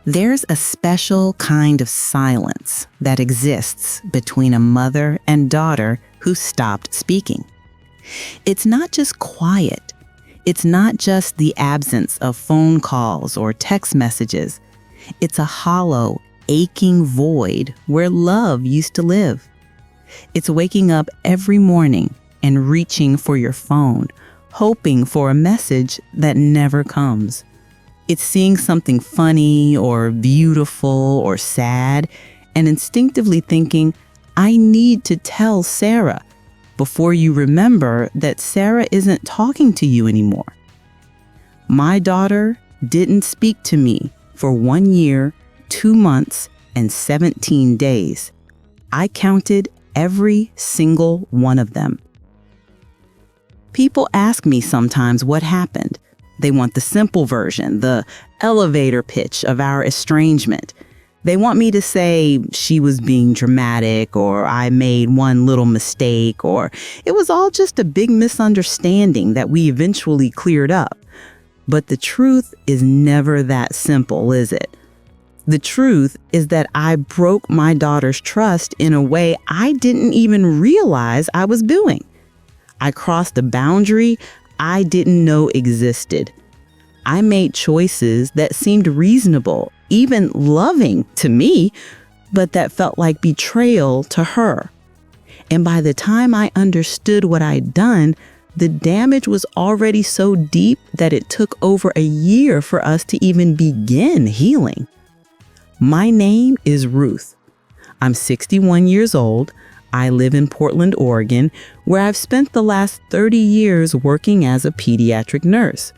There's a special kind of silence that exists between a mother and daughter who stopped speaking. It's not just quiet. It's not just the absence of phone calls or text messages. It's a hollow, aching void where love used to live. It's waking up every morning and reaching for your phone, hoping for a message that never comes. It's seeing something funny or beautiful or sad and instinctively thinking, I need to tell Sarah, before you remember that Sarah isn't talking to you anymore. My daughter didn't speak to me for 1 year, 2 months, and 17 days. I counted every single one of them. People ask me sometimes what happened. They want the simple version, the elevator pitch of our estrangement. They want me to say she was being dramatic, or I made one little mistake, or it was all just a big misunderstanding that we eventually cleared up. But the truth is never that simple, is it? The truth is that I broke my daughter's trust in a way I didn't even realize I was doing. I crossed a boundary I didn't know existed. I made choices that seemed reasonable, even loving to me, but that felt like betrayal to her. And by the time I understood what I'd done, the damage was already so deep that it took over a year for us to even begin healing. My name is Ruth. I'm 61 years old. I live in Portland, Oregon, where I've spent the last 30 years working as a pediatric nurse.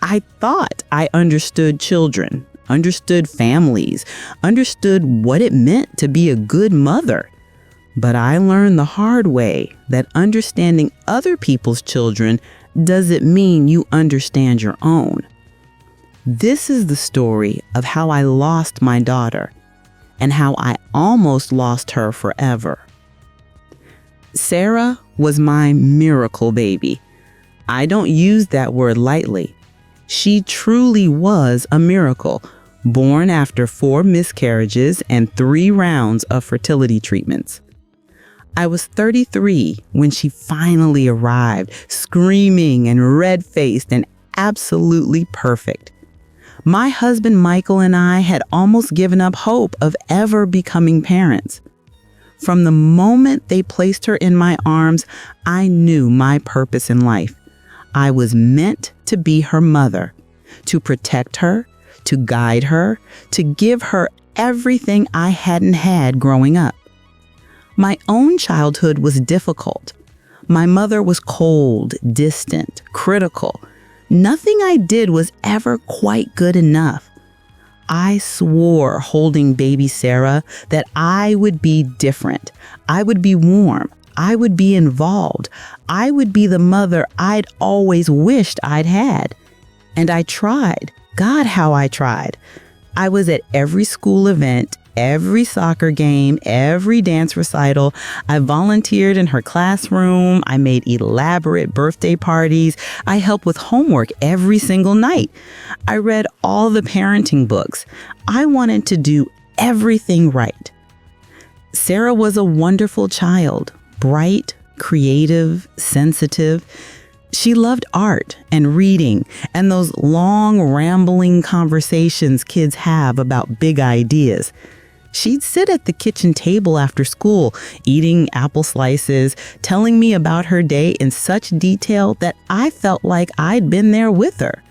I thought I understood children, understood families, understood what it meant to be a good mother. But I learned the hard way that understanding other people's children doesn't mean you understand your own. This is the story of how I lost my daughter and how I almost lost her forever. Sarah was my miracle baby. I don't use that word lightly. She truly was a miracle, born after 4 miscarriages and 3 rounds of fertility treatments. I was 33 when she finally arrived, screaming and red-faced and absolutely perfect. My husband Michael and I had almost given up hope of ever becoming parents. From the moment they placed her in my arms, I knew my purpose in life. I was meant to be her mother, to protect her, to guide her, to give her everything I hadn't had growing up. My own childhood was difficult. My mother was cold, distant, critical. Nothing I did was ever quite good enough. I swore holding baby Sarah that I would be different. I would be warm. I would be involved. I would be the mother I'd always wished I'd had. And I tried. God, how I tried. I was at every school event, every soccer game, every dance recital. I volunteered in her classroom. I made elaborate birthday parties. I helped with homework every single night. I read all the parenting books. I wanted to do everything right. Sarah was a wonderful child, bright, creative, sensitive. She loved art and reading and those long, rambling conversations kids have about big ideas. She'd sit at the kitchen table after school, eating apple slices, telling me about her day in such detail that I felt like I'd been there with her.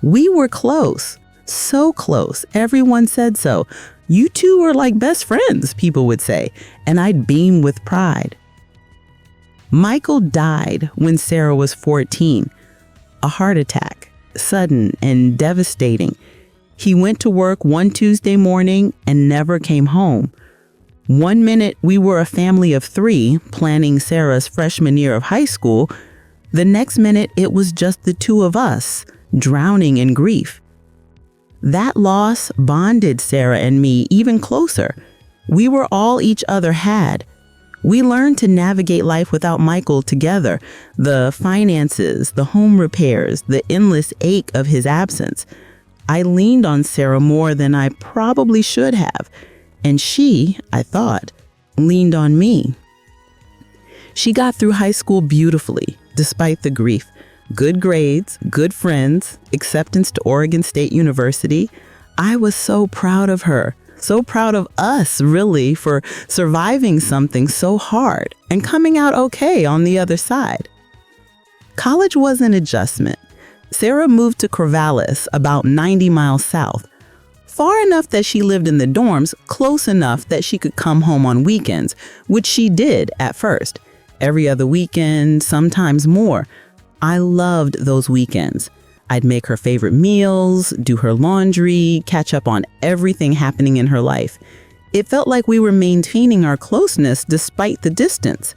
We were close, so close. Everyone said so. You two were like best friends, people would say, and I'd beam with pride. Michael died when Sarah was 14, a heart attack, sudden and devastating. He went to work one Tuesday morning and never came home. 1 minute we were a family of 3 planning Sarah's freshman year of high school. The next minute it was just the 2 of us, drowning in grief. That loss bonded Sarah and me even closer. We were all each other had. We learned to navigate life without Michael together, the finances, the home repairs, the endless ache of his absence. I leaned on Sarah more than I probably should have, and she, I thought, leaned on me. She got through high school beautifully, despite the grief. Good grades, good friends, acceptance to Oregon State University. I was so proud of her, so proud of us, really, for surviving something so hard and coming out okay on the other side. College was an adjustment. Sarah moved to Corvallis, about 90 miles south, far enough that she lived in the dorms, close enough that she could come home on weekends, which she did at first, every other weekend, sometimes more. I loved those weekends. I'd make her favorite meals, do her laundry, catch up on everything happening in her life. It felt like we were maintaining our closeness despite the distance.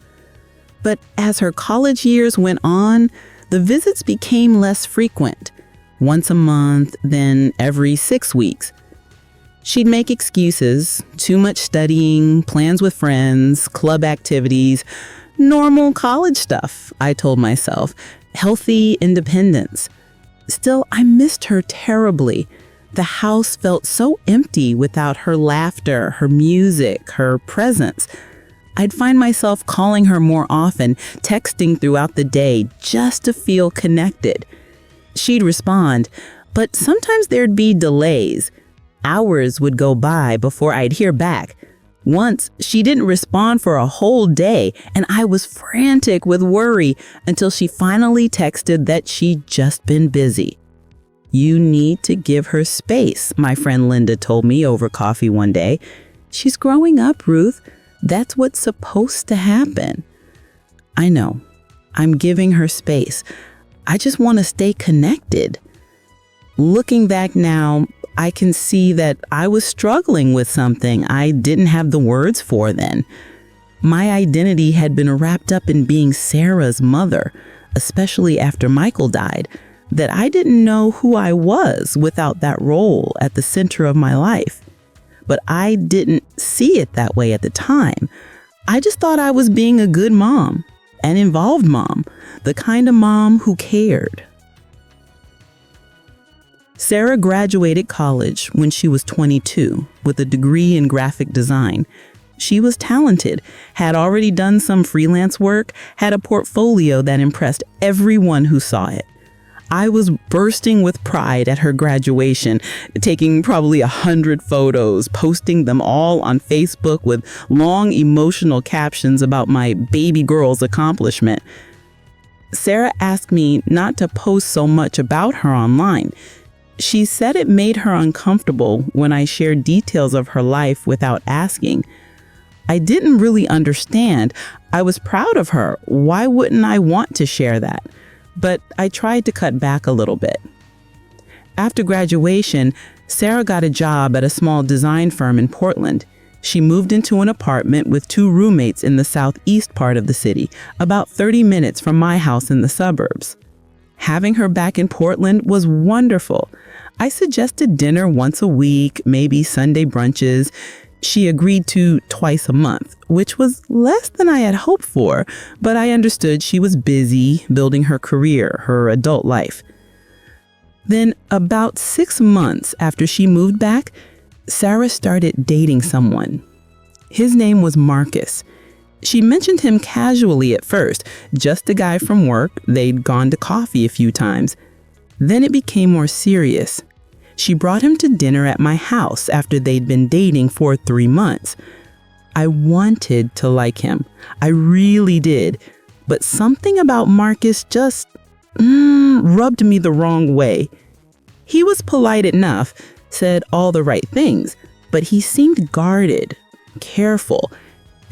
But as her college years went on, the visits became less frequent. Once a month, then every 6 weeks. She'd make excuses, too much studying, plans with friends, club activities, normal college stuff, I told myself, healthy independence. Still, I missed her terribly. The house felt so empty without her laughter, her music, her presence. I'd find myself calling her more often, texting throughout the day just to feel connected. She'd respond, but sometimes there'd be delays. Hours would go by before I'd hear back. Once, she didn't respond for a whole day, and I was frantic with worry until she finally texted that she'd just been busy. You need to give her space, my friend Linda told me over coffee one day. She's growing up, Ruth. That's what's supposed to happen. I know. I'm giving her space. I just want to stay connected. Looking back now, I can see that I was struggling with something I didn't have the words for then. My identity had been wrapped up in being Sarah's mother, especially after Michael died, that I didn't know who I was without that role at the center of my life. But I didn't see it that way at the time. I just thought I was being a good mom, an involved mom, the kind of mom who cared. Sarah graduated college when she was 22 with a degree in graphic design. She was talented, had already done some freelance work, had a portfolio that impressed everyone who saw it. I was bursting with pride at her graduation, taking probably 100 photos, posting them all on Facebook with long emotional captions about my baby girl's accomplishment. Sarah asked me not to post so much about her online. She said it made her uncomfortable when I shared details of her life without asking. I didn't really understand. I was proud of her. Why wouldn't I want to share that? But I tried to cut back a little bit. After graduation, Sarah got a job at a small design firm in Portland. She moved into an apartment with 2 roommates in the southeast part of the city, about 30 minutes from my house in the suburbs. Having her back in Portland was wonderful. I suggested dinner once a week, maybe Sunday brunches. She agreed to twice a month, which was less than I had hoped for, but I understood she was busy building her career, her adult life. Then, about 6 months after she moved back, Sarah started dating someone. His name was Marcus. She mentioned him casually at first, just a guy from work. They'd gone to coffee a few times. Then it became more serious. She brought him to dinner at my house after they'd been dating for 3 months. I wanted to like him. I really did. But something about Marcus just rubbed me the wrong way. He was polite enough, said all the right things, but he seemed guarded, careful.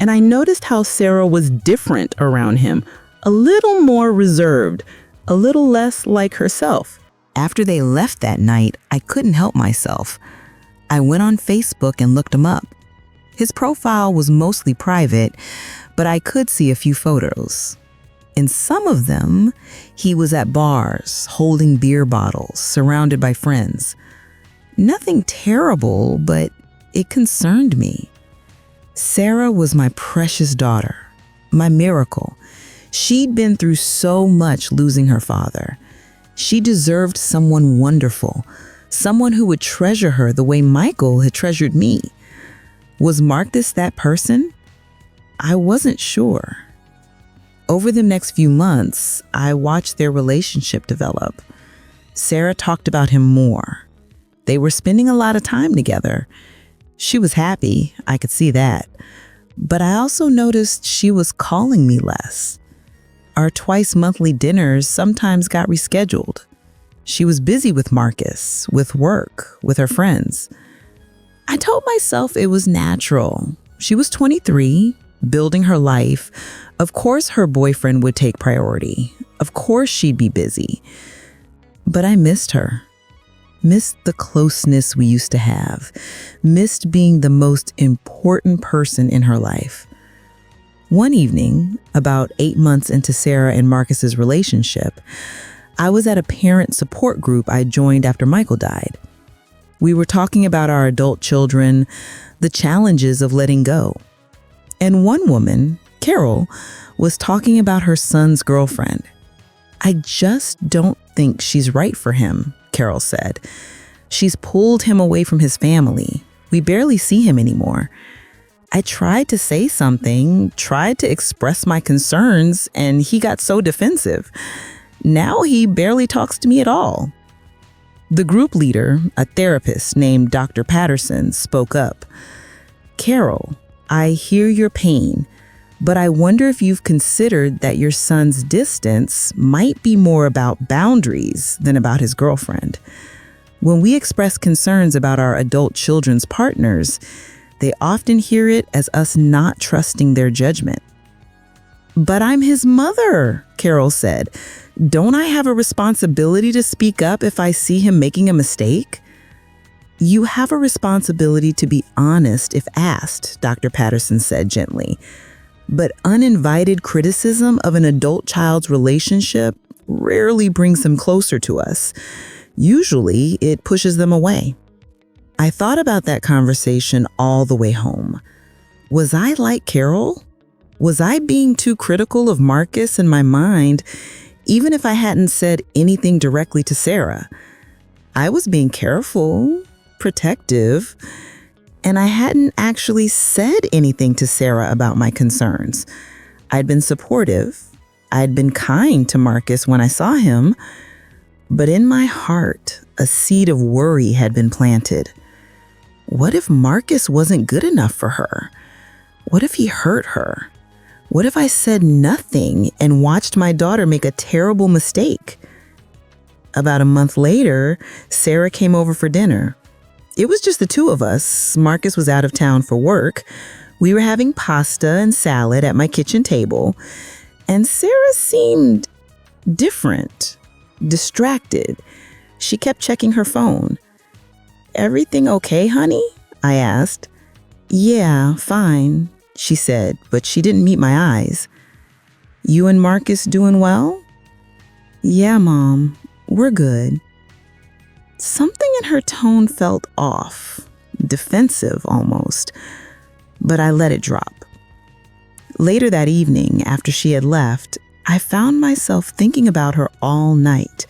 And I noticed how Sarah was different around him, a little more reserved, a little less like herself. After they left that night, I couldn't help myself. I went on Facebook and looked him up. His profile was mostly private, but I could see a few photos. In some of them, he was at bars, holding beer bottles, surrounded by friends. Nothing terrible, but it concerned me. Sarah was my precious daughter, my miracle. She'd been through so much losing her father. She deserved someone wonderful, someone who would treasure her the way Michael had treasured me. Was Marcus that person? I wasn't sure. Over the next few months, I watched their relationship develop. Sarah talked about him more. They were spending a lot of time together. She was happy, I could see that. But I also noticed she was calling me less. Our twice-monthly dinners sometimes got rescheduled. She was busy with Marcus, with work, with her friends. I told myself it was natural. She was 23, building her life. Of course her boyfriend would take priority. Of course she'd be busy. But I missed her. Missed the closeness we used to have. Missed being the most important person in her life. One evening, about 8 months into Sarah and Marcus's relationship, I was at a parent support group I joined after Michael died. We were talking about our adult children, the challenges of letting go. And one woman, Carol, was talking about her son's girlfriend. I just don't think she's right for him, Carol said. She's pulled him away from his family. We barely see him anymore. I tried to say something, tried to express my concerns, and he got so defensive. Now he barely talks to me at all. The group leader, a therapist named Dr. Patterson, spoke up. Carol, I hear your pain, but I wonder if you've considered that your son's distance might be more about boundaries than about his girlfriend. When we express concerns about our adult children's partners, they often hear it as us not trusting their judgment. But I'm his mother, Carol said. Don't I have a responsibility to speak up if I see him making a mistake? You have a responsibility to be honest if asked, Dr. Patterson said gently. But uninvited criticism of an adult child's relationship rarely brings them closer to us. Usually, it pushes them away. I thought about that conversation all the way home. Was I like Carol? Was I being too critical of Marcus in my mind, even if I hadn't said anything directly to Sarah? I was being careful, protective, and I hadn't actually said anything to Sarah about my concerns. I'd been supportive. I'd been kind to Marcus when I saw him. But in my heart, a seed of worry had been planted. What if Marcus wasn't good enough for her? What if he hurt her? What if I said nothing and watched my daughter make a terrible mistake? About a month later, Sarah came over for dinner. It was just the two of us. Marcus was out of town for work. We were having pasta and salad at my kitchen table, and Sarah seemed different, distracted. She kept checking her phone. Everything okay, honey? I asked. Yeah, fine, she said, but she didn't meet my eyes. You and Marcus doing well? Yeah, Mom, we're good. Something in her tone felt off, defensive almost, but I let it drop. Later that evening, after she had left, I found myself thinking about her all night.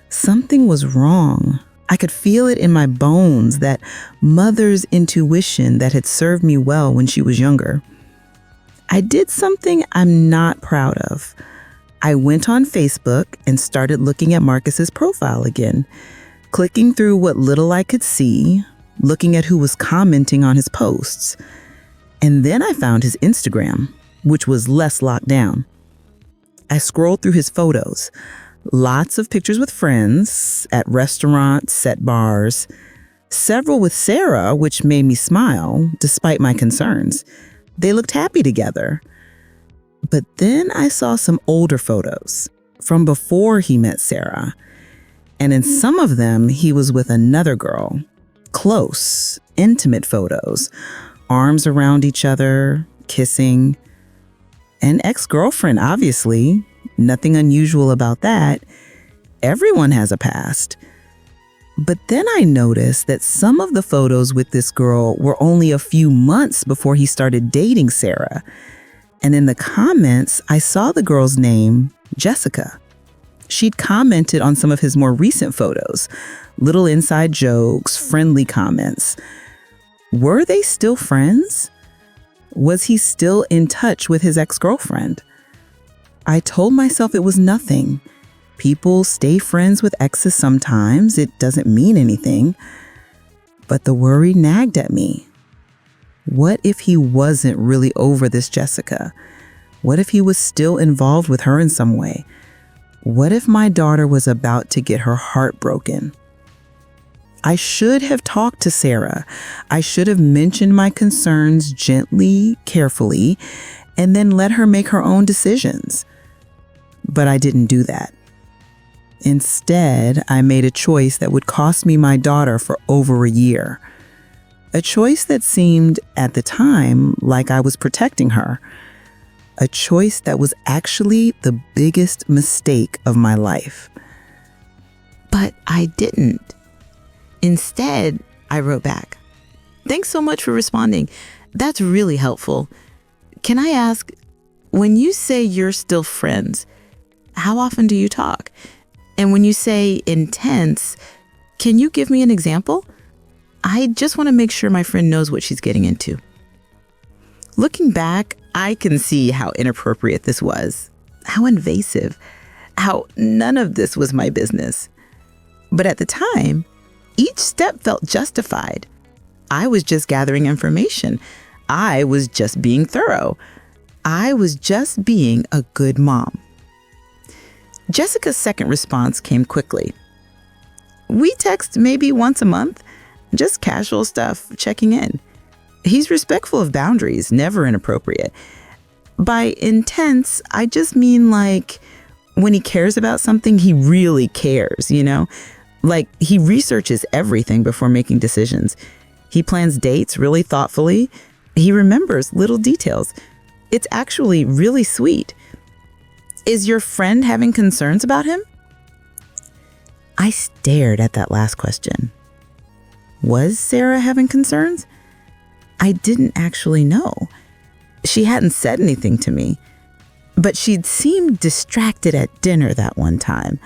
Something was wrong. I could feel it in my bones, that mother's intuition that had served me well when she was younger. I did something I'm not proud of. I went on Facebook and started looking at Marcus's profile again, clicking through what little I could see, looking at who was commenting on his posts. And then I found his Instagram, which was less locked down. I scrolled through his photos. Lots of pictures with friends, at restaurants, at bars. Several with Sarah, which made me smile, despite my concerns. They looked happy together. But then I saw some older photos from before he met Sarah. And in some of them, he was with another girl. Close, intimate photos. Arms around each other, kissing. An ex-girlfriend, obviously. Nothing unusual about that. Everyone has a past. But then I noticed that some of the photos with this girl were only a few months before he started dating Sarah. And in the comments, I saw the girl's name, Jessica. She'd commented on some of his more recent photos, little inside jokes, friendly comments. Were they still friends? Was he still in touch with his ex-girlfriend? I told myself it was nothing. People stay friends with exes sometimes. It doesn't mean anything. But the worry nagged at me. What if he wasn't really over this Jessica? What if he was still involved with her in some way? What if my daughter was about to get her heart broken? I should have talked to Sarah. I should have mentioned my concerns gently, carefully, and then let her make her own decisions. But I didn't do that. Instead, I made a choice that would cost me my daughter for over a year. A choice that seemed, at the time, like I was protecting her. A choice that was actually the biggest mistake of my life. But I didn't. Instead, I wrote back, "Thanks so much for responding. That's really helpful. Can I ask, when you say you're still friends, how often do you talk? And when you say intense, can you give me an example? I just want to make sure my friend knows what she's getting into." Looking back, I can see how inappropriate this was, how invasive, how none of this was my business. But at the time, each step felt justified. I was just gathering information. I was just being thorough. I was just being a good mom. Jessica's second response came quickly. "We text maybe once a month, just casual stuff, checking in. He's respectful of boundaries, never inappropriate. By intense, I just mean like when he cares about something, he really cares, you know? Like he researches everything before making decisions. He plans dates really thoughtfully. He remembers little details. It's actually really sweet. Is your friend having concerns about him?" I stared at that last question. Was Sarah having concerns? I didn't actually know. She hadn't said anything to me, but she'd seemed distracted at dinner that one time.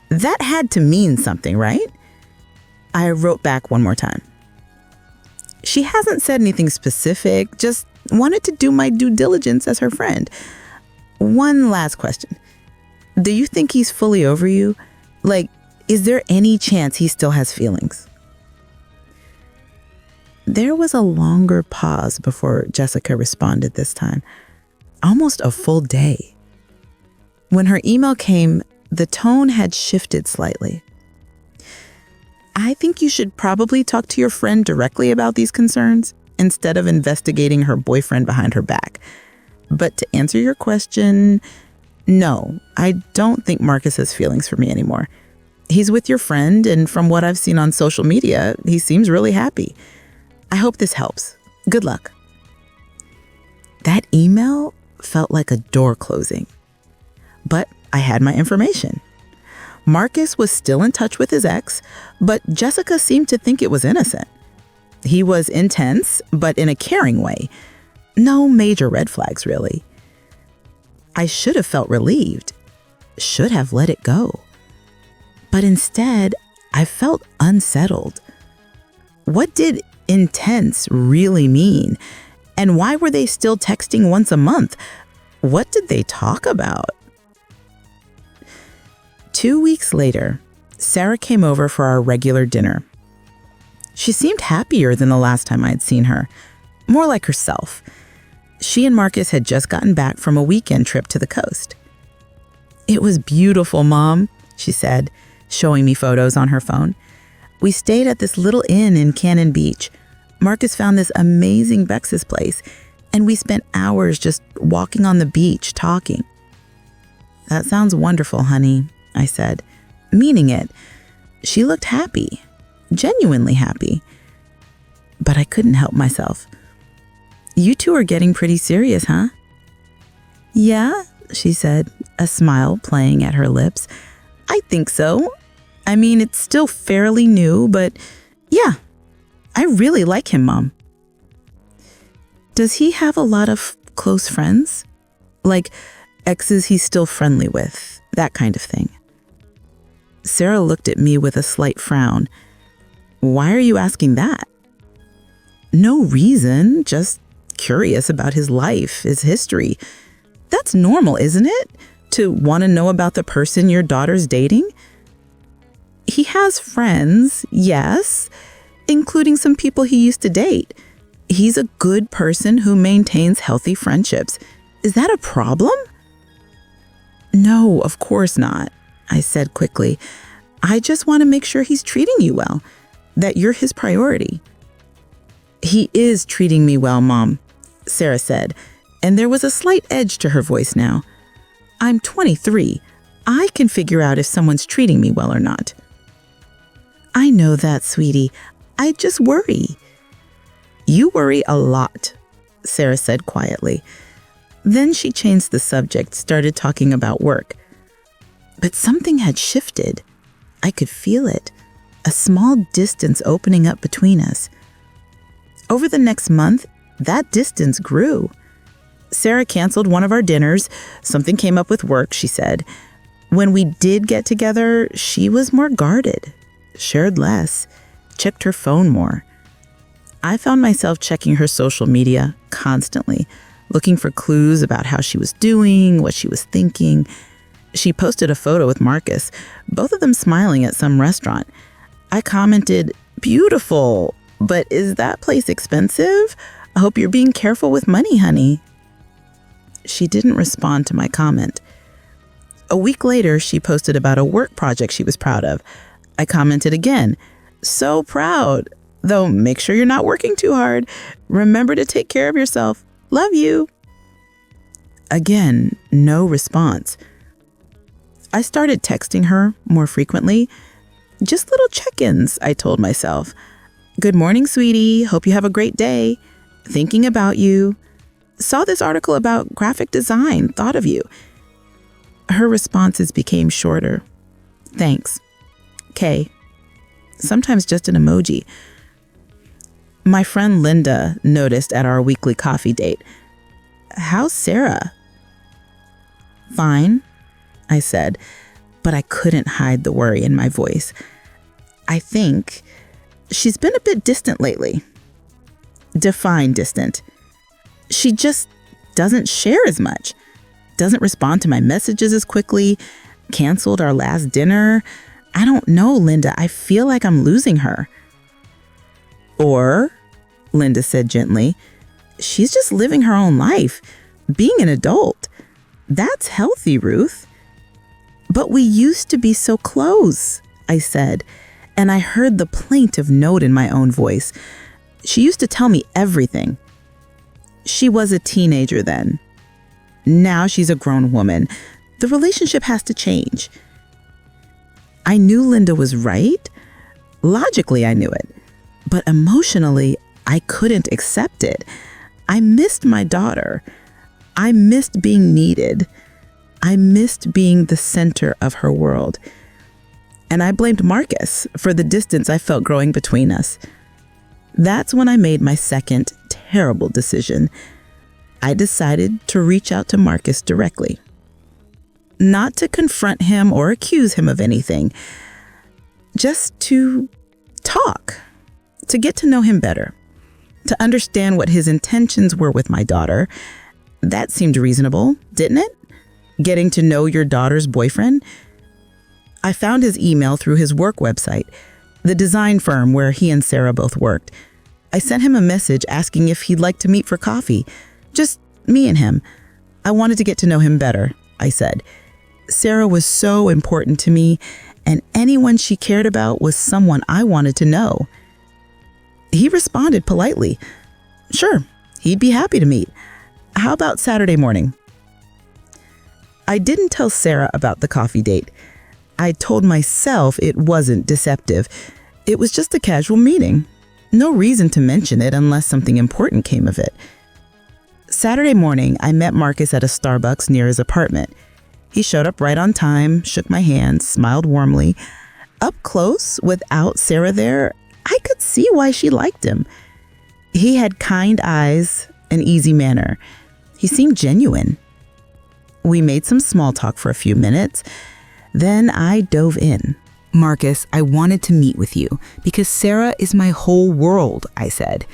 That had to mean something, right? I wrote back one more time. "She hasn't said anything specific, just wanted to do my due diligence as her friend. One last question. Do you think he's fully over you? Like, is there any chance he still has feelings?" There was a longer pause before Jessica responded this time, almost a full day. When her email came, the tone had shifted slightly. "I think you should probably talk to your friend directly about these concerns instead of investigating her boyfriend behind her back. But to answer your question, no, I don't think Marcus has feelings for me anymore. He's with your friend, and from what I've seen on social media, he seems really happy. I hope this helps. Good luck." That email felt like a door closing. But I had my information. Marcus was still in touch with his ex, but Jessica seemed to think it was innocent. He was intense, but in a caring way. No major red flags, really. I should have felt relieved, should have let it go. But instead, I felt unsettled. What did intense really mean? And why were they still texting once a month? What did they talk about? 2 weeks later, Sarah came over for our regular dinner. She seemed happier than the last time I'd seen her, more like herself. She and Marcus had just gotten back from a weekend trip to the coast. "It was beautiful, Mom," she said, showing me photos on her phone. "We stayed at this little inn in Cannon Beach. Marcus found this amazing Bex's place, and we spent hours just walking on the beach talking." "That sounds wonderful, honey," I said, meaning it. She looked happy, genuinely happy. But I couldn't help myself. "You two are getting pretty serious, huh?" "Yeah," she said, a smile playing at her lips. "I think so. I mean, it's still fairly new, but yeah, I really like him, Mom." "Does he have a lot of close friends? Like exes he's still friendly with, that kind of thing?" Sarah looked at me with a slight frown. Why are you asking that? No reason, just curious about his life, his history. That's normal, isn't it? To want to know about the person your daughter's dating? He has friends, yes, including some people he used to date. He's a good person who maintains healthy friendships. Is that a problem? No, of course not, I said quickly. I just want to make sure he's treating you well, that you're his priority. He is treating me well, Mom, Sarah said, and there was a slight edge to her voice now. I'm 23. I can figure out if someone's treating me well or not. I know that, sweetie. I just worry. You worry a lot, Sarah said quietly. Then she changed the subject, started talking about work. But something had shifted. I could feel it, a small distance opening up between us. Over the next month, that distance grew. Sarah canceled one of our dinners. Something came up with work, she said. When we did get together, she was more guarded, shared less, checked her phone more. I found myself checking her social media constantly, looking for clues about how she was doing, what she was thinking. She posted a photo with Marcus, both of them smiling at some restaurant. I commented, "Beautiful, but is that place expensive? I hope you're being careful with money, honey." She didn't respond to my comment. A week later, she posted about a work project she was proud of. I commented again, "So proud, though make sure you're not working too hard. Remember to take care of yourself. Love you." Again, no response. I started texting her more frequently. Just little check-ins, I told myself. "Good morning, sweetie. Hope you have a great day. Thinking about you. Saw this article about graphic design. Thought of you." Her responses became shorter. "Thanks. K." Sometimes just an emoji. My friend Linda noticed at our weekly coffee date. "How's Sarah?" "Fine," I said, but I couldn't hide the worry in my voice. "I think she's been a bit distant lately." Define distant. She just doesn't share as much, doesn't respond to my messages as quickly, canceled our last dinner. I don't know, Linda. I feel like I'm losing her. Or, Linda said gently, she's just living her own life, being an adult. That's healthy, Ruth. But we used to be so close, I said, and I heard the plaintive note in my own voice. She used to tell me everything. She was a teenager then. Now she's a grown woman. The relationship has to change. I knew Linda was right. Logically, I knew it. But emotionally, I couldn't accept it. I missed my daughter. I missed being needed. I missed being the center of her world. And I blamed Marcus for the distance I felt growing between us. That's when I made my second terrible decision. I decided to reach out to Marcus directly. Not to confront him or accuse him of anything, just to talk, to get to know him better, to understand what his intentions were with my daughter. That seemed reasonable, didn't it? Getting to know your daughter's boyfriend. I found his email through his work website, the design firm where he and Sarah both worked. I sent him a message asking if he'd like to meet for coffee. Just me and him. I wanted to get to know him better, I said. Sarah was so important to me, and anyone she cared about was someone I wanted to know. He responded politely. Sure, he'd be happy to meet. How about Saturday morning? I didn't tell Sarah about the coffee date. I told myself it wasn't deceptive. It was just a casual meeting. No reason to mention it unless something important came of it. Saturday morning, I met Marcus at a Starbucks near his apartment. He showed up right on time, shook my hand, smiled warmly. Up close, without Sarah there, I could see why she liked him. He had kind eyes, an easy manner. He seemed genuine. We made some small talk for a few minutes. Then I dove in. Marcus, I wanted to meet with you because Sarah is my whole world, I said.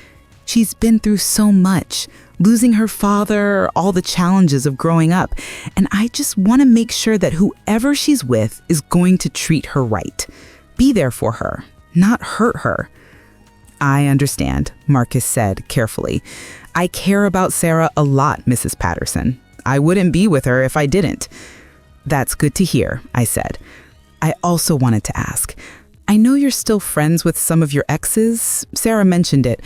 She's been through so much, losing her father, all the challenges of growing up, and I just want to make sure that whoever she's with is going to treat her right. Be there for her, not hurt her. I understand, Marcus said carefully. I care about Sarah a lot, Mrs. Patterson. I wouldn't be with her if I didn't. That's good to hear, I said. I also wanted to ask, I know you're still friends with some of your exes. Sarah mentioned it.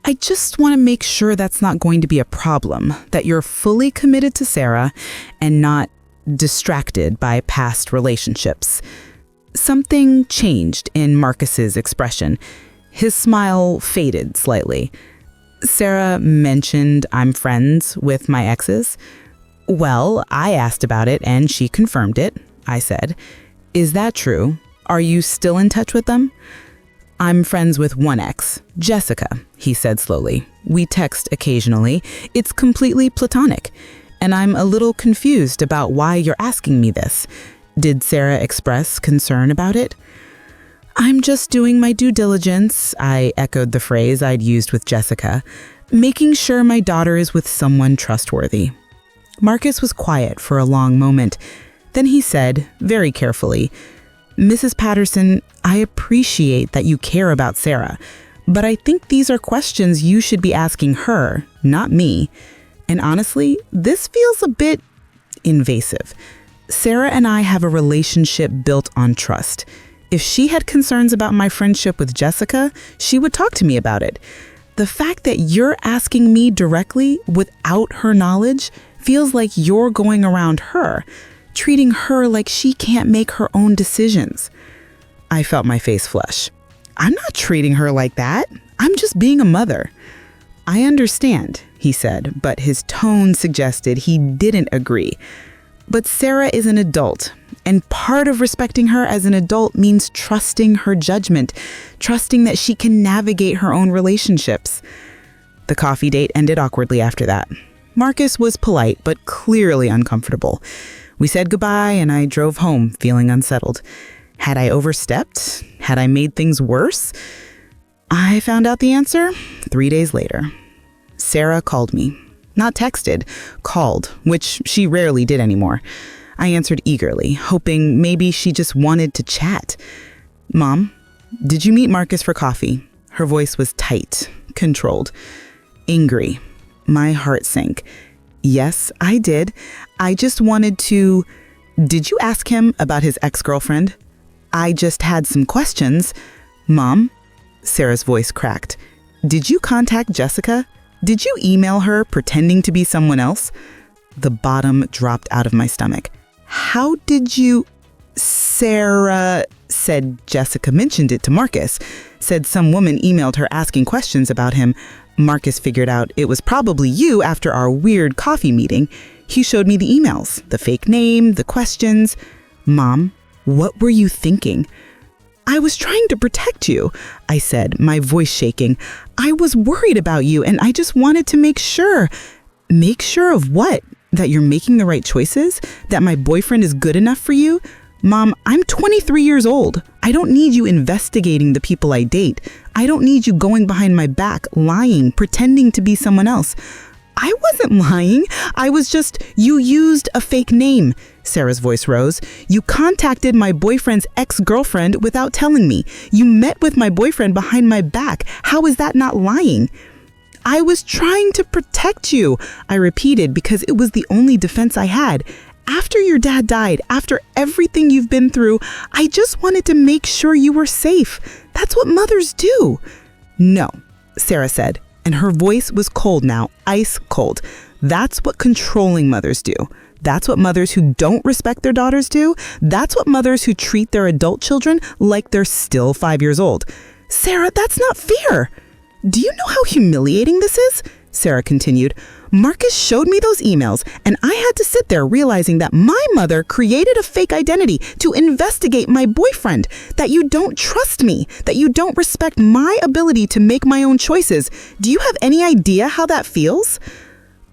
I just want to make sure that's not going to be a problem, that you're fully committed to Sarah and not distracted by past relationships. Something changed in Marcus's expression. His smile faded slightly. Sarah mentioned I'm friends with my exes. Well, I asked about it and she confirmed it, I said. Is that true? Are you still in touch with them? I'm friends with one ex, Jessica, he said slowly. We text occasionally. It's completely platonic. And I'm a little confused about why you're asking me this. Did Sarah express concern about it? I'm just doing my due diligence, I echoed the phrase I'd used with Jessica, making sure my daughter is with someone trustworthy. Marcus was quiet for a long moment. Then he said, very carefully, Mrs. Patterson, I appreciate that you care about Sarah, but I think these are questions you should be asking her, not me. And honestly, this feels a bit invasive. Sarah and I have a relationship built on trust. If she had concerns about my friendship with Jessica, she would talk to me about it. The fact that you're asking me directly without her knowledge feels like you're going around her, treating her like she can't make her own decisions. I felt my face flush. I'm not treating her like that. I'm just being a mother. I understand, he said, but his tone suggested he didn't agree. But Sarah is an adult, and part of respecting her as an adult means trusting her judgment, trusting that she can navigate her own relationships. The coffee date ended awkwardly after that. Marcus was polite, but clearly uncomfortable. We said goodbye, and I drove home feeling unsettled. Had I overstepped? Had I made things worse? I found out the answer 3 days later. Sarah called me. Not texted, called, which she rarely did anymore. I answered eagerly, hoping maybe she just wanted to chat. Mom, did you meet Marcus for coffee? Her voice was tight, controlled, angry. My heart sank. Yes, I did. I just wanted to... Did you ask him about his ex-girlfriend? I just had some questions. Mom, Sarah's voice cracked. Did you contact Jessica? Did you email her pretending to be someone else? The bottom dropped out of my stomach. How did you... Sarah said Jessica mentioned it to Marcus, said some woman emailed her asking questions about him. Marcus figured out it was probably you after our weird coffee meeting. He showed me the emails, the fake name, the questions. Mom, what were you thinking? I was trying to protect you, I said, my voice shaking. I was worried about you and I just wanted to make sure. Make sure of what? That you're making the right choices? That my boyfriend is good enough for you? Mom, I'm 23 years old. I don't need you investigating the people I date. I don't need you going behind my back, lying, pretending to be someone else. I wasn't lying. I was just, you used a fake name. Sarah's voice rose. You contacted my boyfriend's ex-girlfriend without telling me. You met with my boyfriend behind my back. How is that not lying? I was trying to protect you, I repeated, because it was the only defense I had. After your dad died, after everything you've been through, I just wanted to make sure you were safe. That's what mothers do. No, Sarah said, and her voice was cold now, ice cold. That's what controlling mothers do. That's what mothers who don't respect their daughters do. That's what mothers who treat their adult children like they're still 5 years old. Sarah, that's not fair. Do you know how humiliating this is? Sarah continued. Marcus showed me those emails, and I had to sit there realizing that my mother created a fake identity to investigate my boyfriend, that you don't trust me, that you don't respect my ability to make my own choices. Do you have any idea how that feels?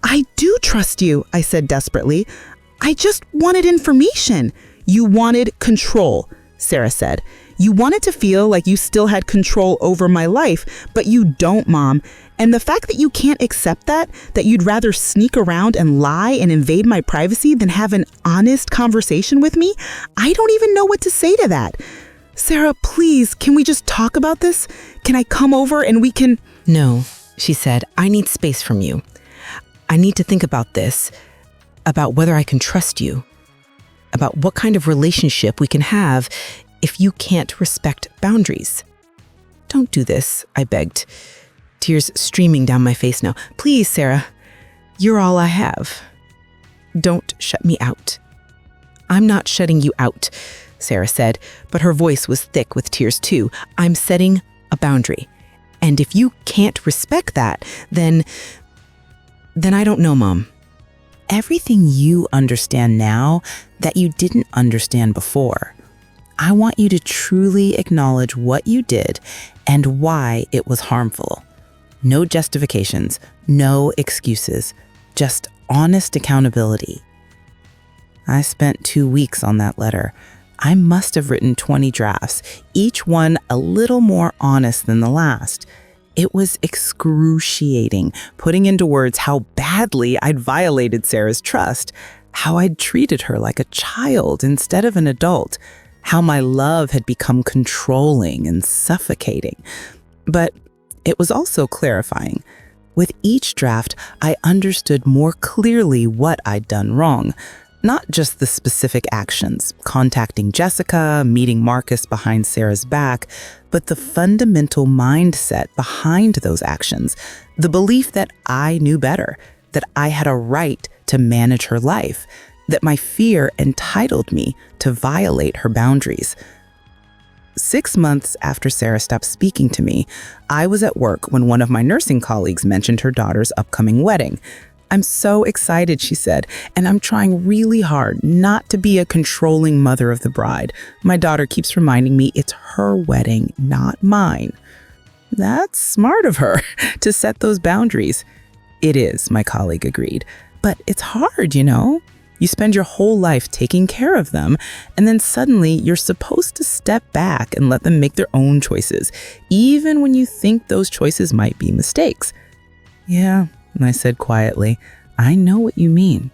I do trust you, I said desperately. I just wanted information. You wanted control. Sarah said. You wanted to feel like you still had control over my life, but you don't, Mom. And the fact that you can't accept that you'd rather sneak around and lie and invade my privacy than have an honest conversation with me, I don't even know what to say to that. Sarah, please, can we just talk about this? Can I come over and we can... No, she said, I need space from you. I need to think about this, about whether I can trust you, about what kind of relationship we can have if you can't respect boundaries. Don't do this, I begged, tears streaming down my face now. Please, Sarah, you're all I have. Don't shut me out. I'm not shutting you out, Sarah said, but her voice was thick with tears too. I'm setting a boundary. And if you can't respect that, then I don't know, Mom. Everything you understand now that you didn't understand before. I want you to truly acknowledge what you did and why it was harmful. No justifications, no excuses, just honest accountability. I spent 2 weeks on that letter. I must have written 20 drafts, each one a little more honest than the last. It was excruciating, putting into words how badly I'd violated Sarah's trust, how I'd treated her like a child instead of an adult, how my love had become controlling and suffocating. But it was also clarifying. With each draft, I understood more clearly what I'd done wrong. Not just the specific actions, contacting Jessica, meeting Marcus behind Sarah's back, but the fundamental mindset behind those actions, the belief that I knew better, that I had a right to manage her life, that my fear entitled me to violate her boundaries. 6 months after Sarah stopped speaking to me, I was at work when one of my nursing colleagues mentioned her daughter's upcoming wedding. I'm so excited, she said, and I'm trying really hard not to be a controlling mother of the bride. My daughter keeps reminding me it's her wedding, not mine. That's smart of her to set those boundaries. It is, my colleague agreed, but it's hard, you know? You spend your whole life taking care of them, and then suddenly you're supposed to step back and let them make their own choices, even when you think those choices might be mistakes. Yeah, I said quietly, I know what you mean.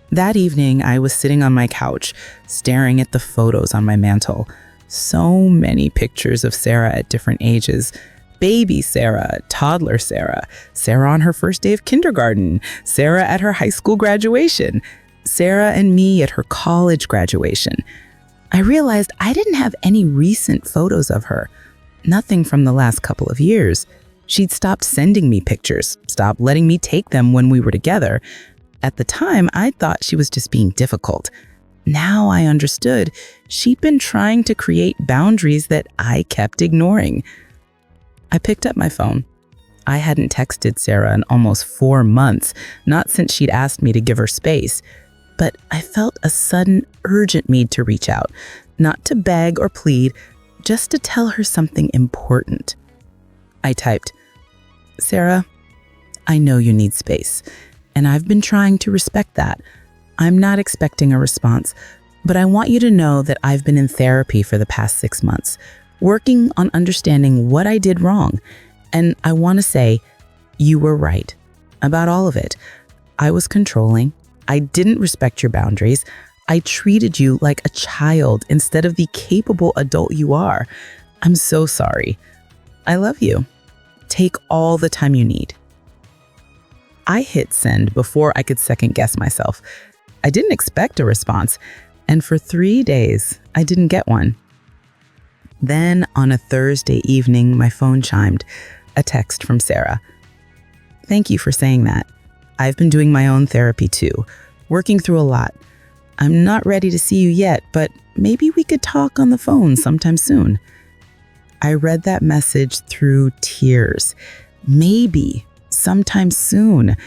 That evening, I was sitting on my couch, staring at the photos on my mantle. So many pictures of Sarah at different ages. Baby Sarah, toddler Sarah, Sarah on her first day of kindergarten, Sarah at her high school graduation, Sarah and me at her college graduation. I realized I didn't have any recent photos of her, nothing from the last couple of years. She'd stopped sending me pictures, stopped letting me take them when we were together. At the time, I thought she was just being difficult. Now I understood she'd been trying to create boundaries that I kept ignoring. I picked up my phone. I hadn't texted Sarah in almost 4 months, not since she'd asked me to give her space. But I felt a sudden, urgent need to reach out, not to beg or plead, just to tell her something important. I typed, Sarah, I know you need space, and I've been trying to respect that. I'm not expecting a response, but I want you to know that I've been in therapy for the past 6 months, working on understanding what I did wrong. And I want to say, you were right about all of it. I was controlling. I didn't respect your boundaries. I treated you like a child instead of the capable adult you are. I'm so sorry. I love you. Take all the time you need. I hit send before I could second guess myself. I didn't expect a response, and for 3 days, I didn't get one. Then on a Thursday evening, my phone chimed, a text from Sarah. Thank you for saying that. I've been doing my own therapy too, working through a lot. I'm not ready to see you yet, but maybe we could talk on the phone sometime soon. I read that message through tears. Maybe sometime soon.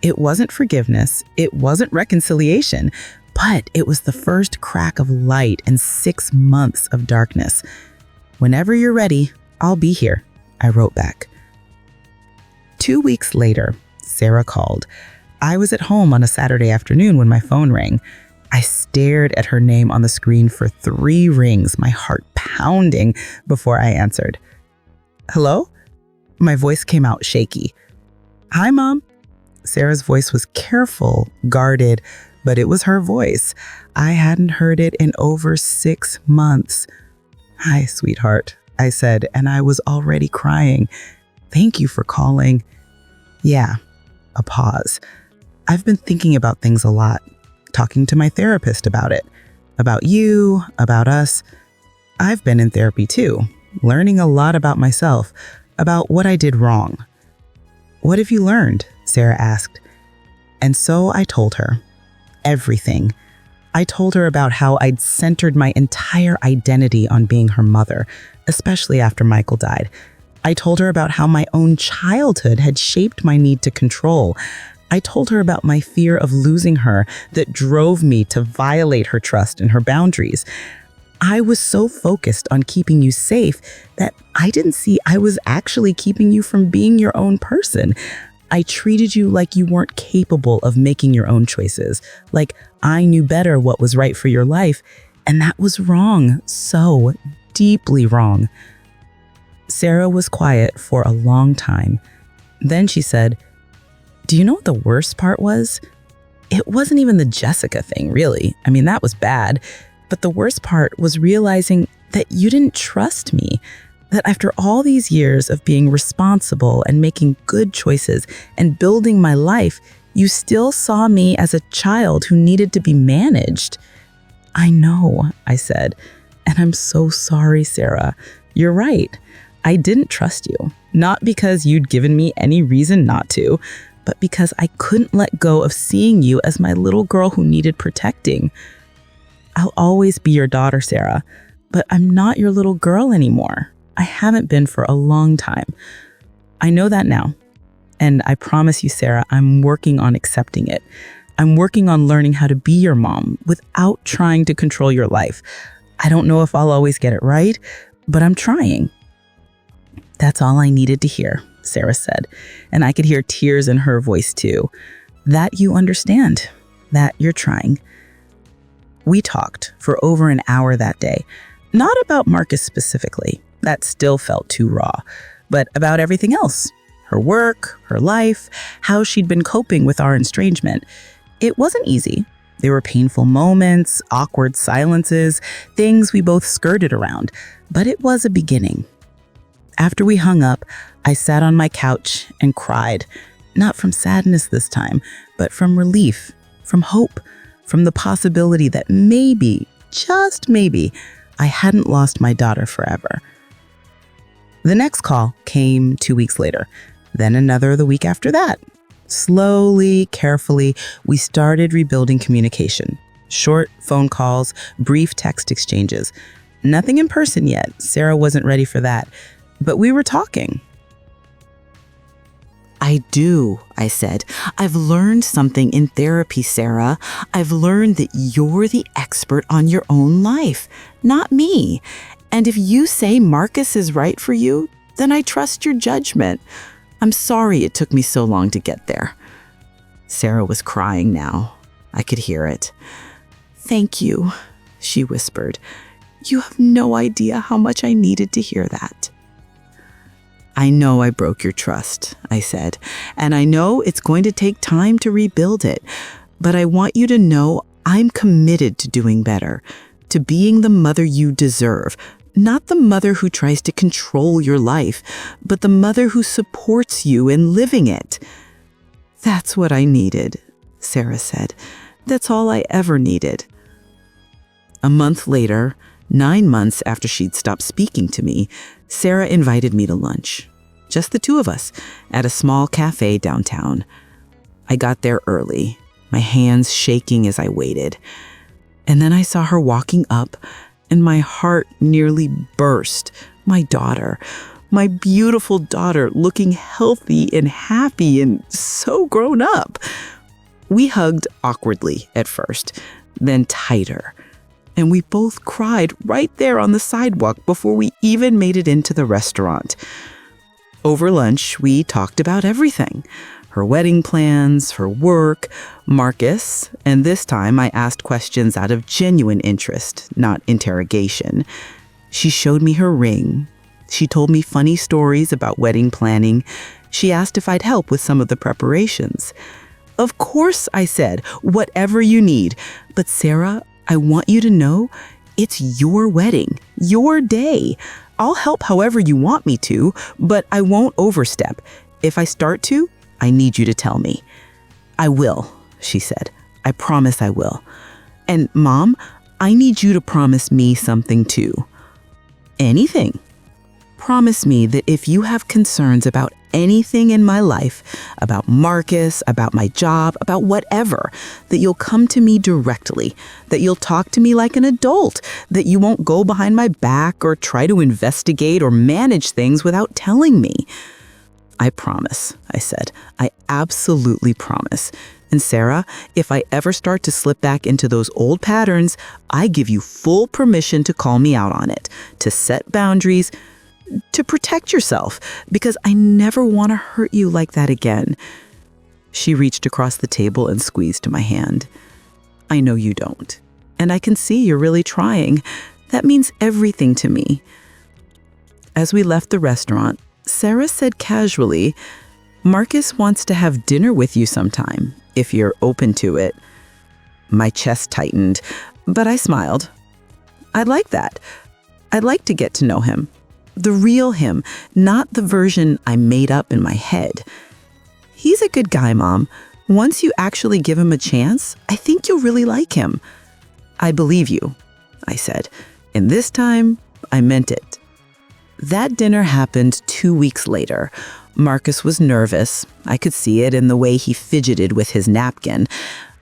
It wasn't forgiveness. It wasn't reconciliation, but it was the first crack of light in 6 months of darkness. Whenever you're ready, I'll be here, I wrote back. 2 weeks later, Sarah called. I was at home on a Saturday afternoon when my phone rang. I stared at her name on the screen for 3 rings, my heart pounding before I answered. Hello? My voice came out shaky. Hi, Mom. Sarah's voice was careful, guarded, but it was her voice. I hadn't heard it in over 6 months. Hi, sweetheart, I said, and I was already crying. Thank you for calling. Yeah, a pause. I've been thinking about things a lot, talking to my therapist about it, about you, about us. I've been in therapy too, learning a lot about myself, about what I did wrong. What have you learned? Sarah asked. And so I told her everything. I told her about how I'd centered my entire identity on being her mother, especially after Michael died. I told her about how my own childhood had shaped my need to control. I told her about my fear of losing her that drove me to violate her trust and her boundaries. I was so focused on keeping you safe that I didn't see I was actually keeping you from being your own person. I treated you like you weren't capable of making your own choices, like I knew better what was right for your life, and that was wrong, so deeply wrong. Sarah was quiet for a long time. Then she said, "Do you know what the worst part was? It wasn't even the Jessica thing, really. I mean, that was bad. But the worst part was realizing that you didn't trust me, that after all these years of being responsible and making good choices and building my life, you still saw me as a child who needed to be managed." "I know," I said, "and I'm so sorry, Sarah. You're right. I didn't trust you, not because you'd given me any reason not to, but because I couldn't let go of seeing you as my little girl who needed protecting. I'll always be your daughter, Sarah, but I'm not your little girl anymore. I haven't been for a long time. I know that now. And I promise you, Sarah, I'm working on accepting it. I'm working on learning how to be your mom without trying to control your life. I don't know if I'll always get it right, but I'm trying." "That's all I needed to hear," Sarah said, and I could hear tears in her voice too. "That you understand, that you're trying." We talked for over an hour that day, not about Marcus specifically, that still felt too raw, but about everything else. Her work, her life, how she'd been coping with our estrangement. It wasn't easy. There were painful moments, awkward silences, things we both skirted around, but it was a beginning. After we hung up, I sat on my couch and cried, not from sadness this time, but from relief, from hope, from the possibility that maybe, just maybe, I hadn't lost my daughter forever. The next call came 2 weeks later, then another the week after that. Slowly, carefully, we started rebuilding communication. Short phone calls, brief text exchanges. Nothing in person yet. Sarah wasn't ready for that. But we were talking. "I do," I said. "I've learned something in therapy, Sarah. I've learned that you're the expert on your own life, not me. And if you say Marcus is right for you, then I trust your judgment. I'm sorry it took me so long to get there." Sarah was crying now. I could hear it. "Thank you," she whispered. "You have no idea how much I needed to hear that." "I know I broke your trust," I said, "and I know it's going to take time to rebuild it, but I want you to know I'm committed to doing better, to being the mother you deserve, not the mother who tries to control your life, but the mother who supports you in living it." "That's what I needed," Sarah said. "That's all I ever needed." A month later, 9 months after she'd stopped speaking to me, Sarah invited me to lunch. Just the two of us, at a small cafe downtown. I got there early, my hands shaking as I waited. And then I saw her walking up, and my heart nearly burst. My daughter, my beautiful daughter, looking healthy and happy and so grown up. We hugged awkwardly at first, then tighter. And we both cried right there on the sidewalk before we even made it into the restaurant. Over lunch, we talked about everything. Her wedding plans, her work, Marcus, and this time I asked questions out of genuine interest, not interrogation. She showed me her ring. She told me funny stories about wedding planning. She asked if I'd help with some of the preparations. Of course, I said, whatever you need. But Sarah, I want you to know it's your wedding, your day. I'll help however you want me to, but I won't overstep. If I start to, I need you to tell me. I will, she said. I promise I will. And Mom, I need you to promise me something too. Anything. Promise me that if you have concerns about anything in my life, about Marcus, about my job, about whatever, that you'll come to me directly, that you'll talk to me like an adult, that you won't go behind my back or try to investigate or manage things without telling me. I promise, I said. I absolutely promise. And Sarah, if I ever start to slip back into those old patterns, I give you full permission to call me out on it, to set boundaries, to protect yourself, because I never want to hurt you like that again. She reached across the table and squeezed my hand. I know you don't. And I can see you're really trying. That means everything to me. As we left the restaurant, Sarah said casually, Marcus wants to have dinner with you sometime, if you're open to it. My chest tightened, but I smiled. I'd like that. I'd like to get to know him. The real him, not the version I made up in my head. He's a good guy, Mom. Once you actually give him a chance, I think you'll really like him. I believe you, I said. And this time, I meant it. That dinner happened 2 weeks later. Marcus was nervous. I could see it in the way he fidgeted with his napkin.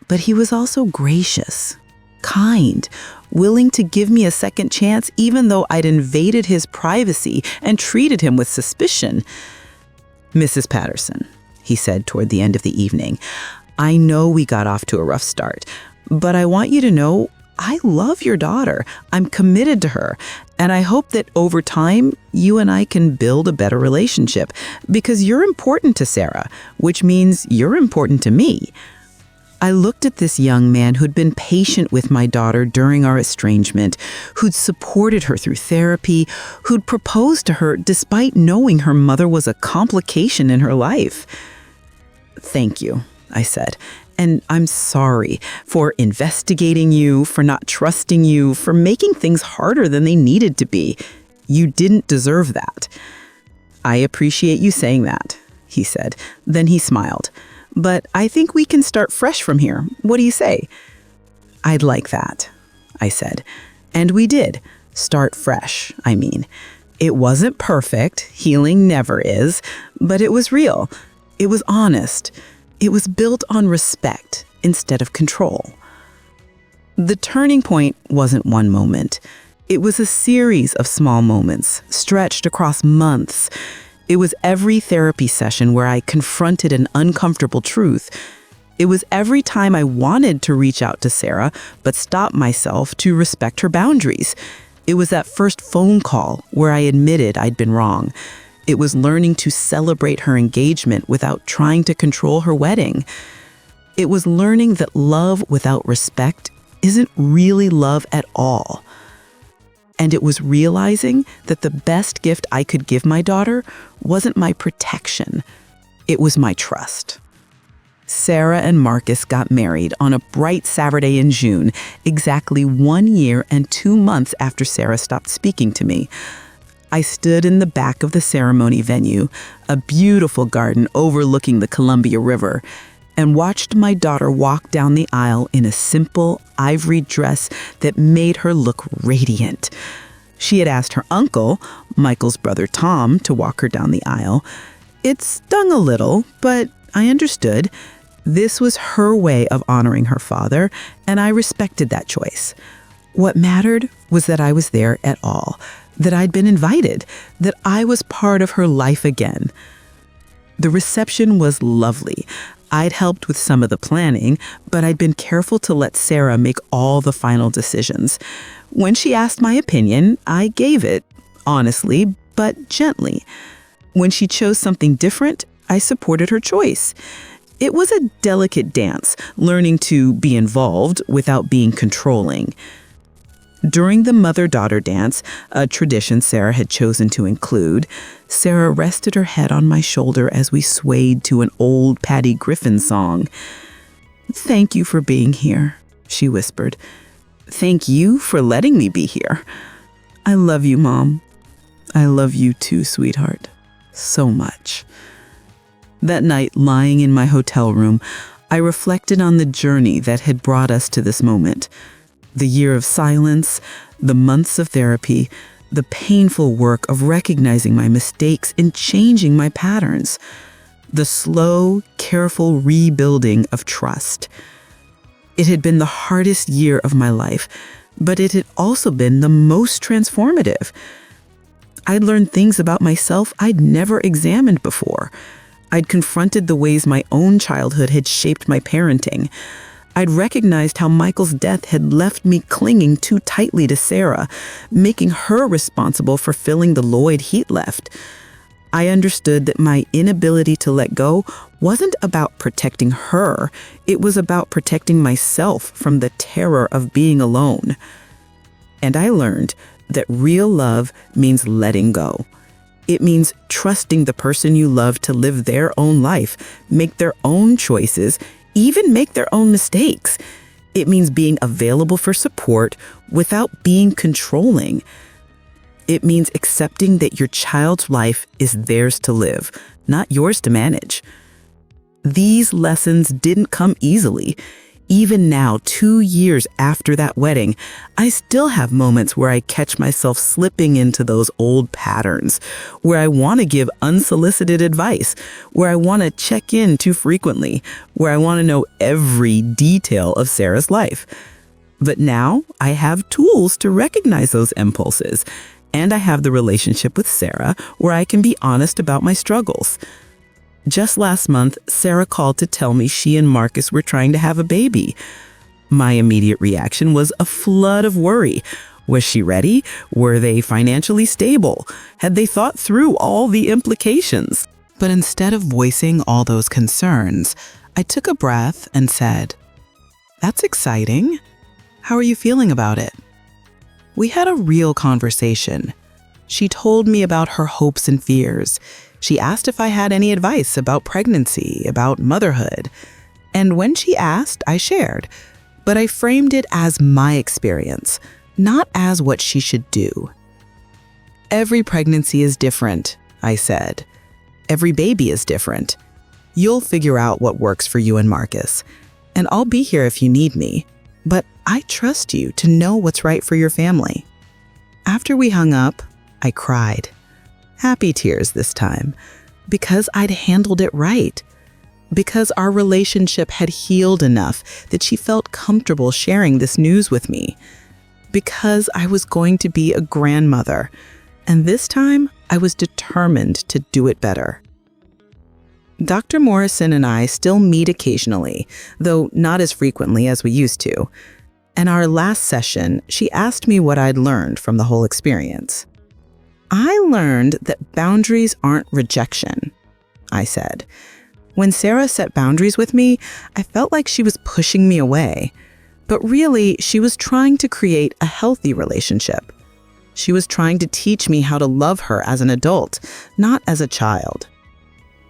But he was also gracious, kind, willing to give me a second chance even though I'd invaded his privacy and treated him with suspicion. Mrs. Patterson, he said toward the end of the evening, I know we got off to a rough start, but I want you to know I love your daughter. I'm committed to her, and I hope that over time, you and I can build a better relationship because you're important to Sarah, which means you're important to me. I looked at this young man who'd been patient with my daughter during our estrangement, who'd supported her through therapy, who'd proposed to her despite knowing her mother was a complication in her life. Thank you, I said. And I'm sorry for investigating you, for not trusting you, for making things harder than they needed to be. You didn't deserve that. I appreciate you saying that, he said. Then he smiled. But I think we can start fresh from here. What do you say? I'd like that, I said. And we did. Start fresh, I mean. It wasn't perfect. Healing never is. But it was real. It was honest. It was built on respect instead of control. The turning point wasn't one moment. It was a series of small moments stretched across months. It was every therapy session where I confronted an uncomfortable truth. It was every time I wanted to reach out to Sarah, but stopped myself to respect her boundaries. It was that first phone call where I admitted I'd been wrong. It was learning to celebrate her engagement without trying to control her wedding. It was learning that love without respect isn't really love at all. And it was realizing that the best gift I could give my daughter wasn't my protection. It was my trust. Sarah and Marcus got married on a bright Saturday in June, exactly 1 year and 2 months after Sarah stopped speaking to me. I stood in the back of the ceremony venue, a beautiful garden overlooking the Columbia River, and watched my daughter walk down the aisle in a simple ivory dress that made her look radiant. She had asked her uncle, Michael's brother Tom, to walk her down the aisle. It stung a little, but I understood. This was her way of honoring her father, and I respected that choice. What mattered was that I was there at all, that I'd been invited, that I was part of her life again. The reception was lovely. I'd helped with some of the planning, but I'd been careful to let Sarah make all the final decisions. When she asked my opinion, I gave it, honestly, but gently. When she chose something different, I supported her choice. It was a delicate dance, learning to be involved without being controlling. During the mother-daughter dance, a tradition Sarah had chosen to include, Sarah rested her head on my shoulder as we swayed to an old Patty Griffin song. "Thank you for being here," she whispered. "Thank you for letting me be here. I love you, Mom. I love you too, sweetheart. So much." That night, lying in my hotel room, I reflected on the journey that had brought us to this moment. The year of silence, the months of therapy, the painful work of recognizing my mistakes and changing my patterns, the slow, careful rebuilding of trust. It had been the hardest year of my life, but it had also been the most transformative. I'd learned things about myself I'd never examined before. I'd confronted the ways my own childhood had shaped my parenting. I'd recognized how Michael's death had left me clinging too tightly to Sarah, making her responsible for filling the void he'd left. I understood that my inability to let go wasn't about protecting her. It was about protecting myself from the terror of being alone. And I learned that real love means letting go. It means trusting the person you love to live their own life, make their own choices, even make their own mistakes. It means being available for support without being controlling. It means accepting that your child's life is theirs to live, not yours to manage. These lessons didn't come easily. Even now, 2 years after that wedding, I still have moments where I catch myself slipping into those old patterns, where I want to give unsolicited advice, where I want to check in too frequently, where I want to know every detail of Sarah's life. But now I have tools to recognize those impulses, and I have the relationship with Sarah where I can be honest about my struggles. Just last month, Sarah called to tell me she and Marcus were trying to have a baby. My immediate reaction was a flood of worry. Was she ready? Were they financially stable? Had they thought through all the implications? But instead of voicing all those concerns, I took a breath and said, "That's exciting. How are you feeling about it?" We had a real conversation. She told me about her hopes and fears. She asked if I had any advice about pregnancy, about motherhood. And when she asked, I shared. But I framed it as my experience, not as what she should do. "Every pregnancy is different," I said. "Every baby is different. You'll figure out what works for you and Marcus. And I'll be here if you need me. But I trust you to know what's right for your family." After we hung up, I cried. Happy tears this time, because I'd handled it right. Because our relationship had healed enough that she felt comfortable sharing this news with me. Because I was going to be a grandmother, and this time I was determined to do it better. Dr. Morrison and I still meet occasionally, though not as frequently as we used to. In our last session, she asked me what I'd learned from the whole experience. "I learned that boundaries aren't rejection," I said. When Sarah set boundaries with me, I felt like she was pushing me away. But really, she was trying to create a healthy relationship. She was trying to teach me how to love her as an adult, not as a child.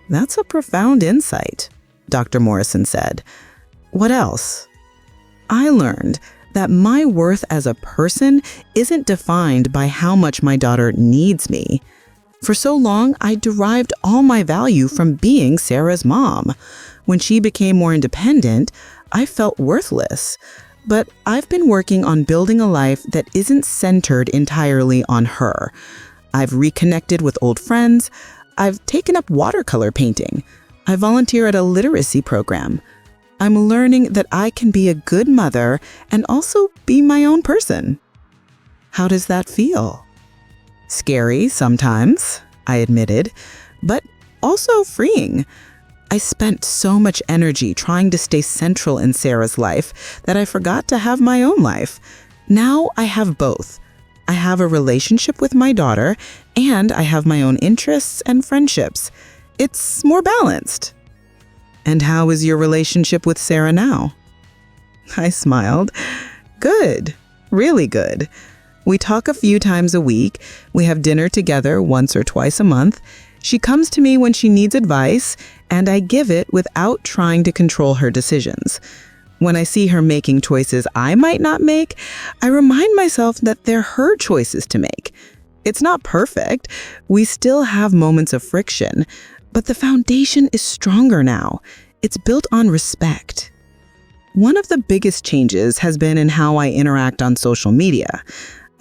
"That's a profound insight," Dr. Morrison said. "What else?" "I learned that my worth as a person isn't defined by how much my daughter needs me. For so long, I derived all my value from being Sarah's mom. When she became more independent, I felt worthless. But I've been working on building a life that isn't centered entirely on her. I've reconnected with old friends. I've taken up watercolor painting. I volunteer at a literacy program. I'm learning that I can be a good mother and also be my own person." "How does that feel?" "Scary sometimes," I admitted, "but also freeing. I spent so much energy trying to stay central in Sarah's life that I forgot to have my own life. Now I have both. I have a relationship with my daughter, and I have my own interests and friendships. It's more balanced. And how is your relationship with Sarah now? I smiled. Good, really good. We talk a few times a week. We have dinner together once or twice a month. She comes to me when she needs advice, and I give it without trying to control her decisions. When I see her making choices I might not make, I remind myself that they're her choices to make. It's not perfect. We still have moments of friction, but the foundation is stronger now. It's built on respect. One of the biggest changes has been in how I interact on social media.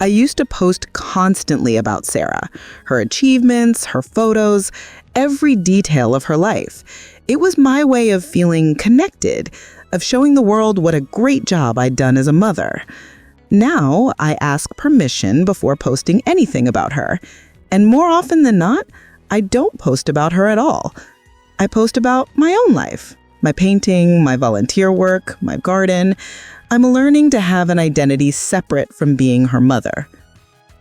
I used to post constantly about Sarah, her achievements, her photos, every detail of her life. It was my way of feeling connected, of showing the world what a great job I'd done as a mother. Now, I ask permission before posting anything about her. And more often than not, I don't post about her at all. I post about my own life, my painting, my volunteer work, my garden. I'm learning to have an identity separate from being her mother.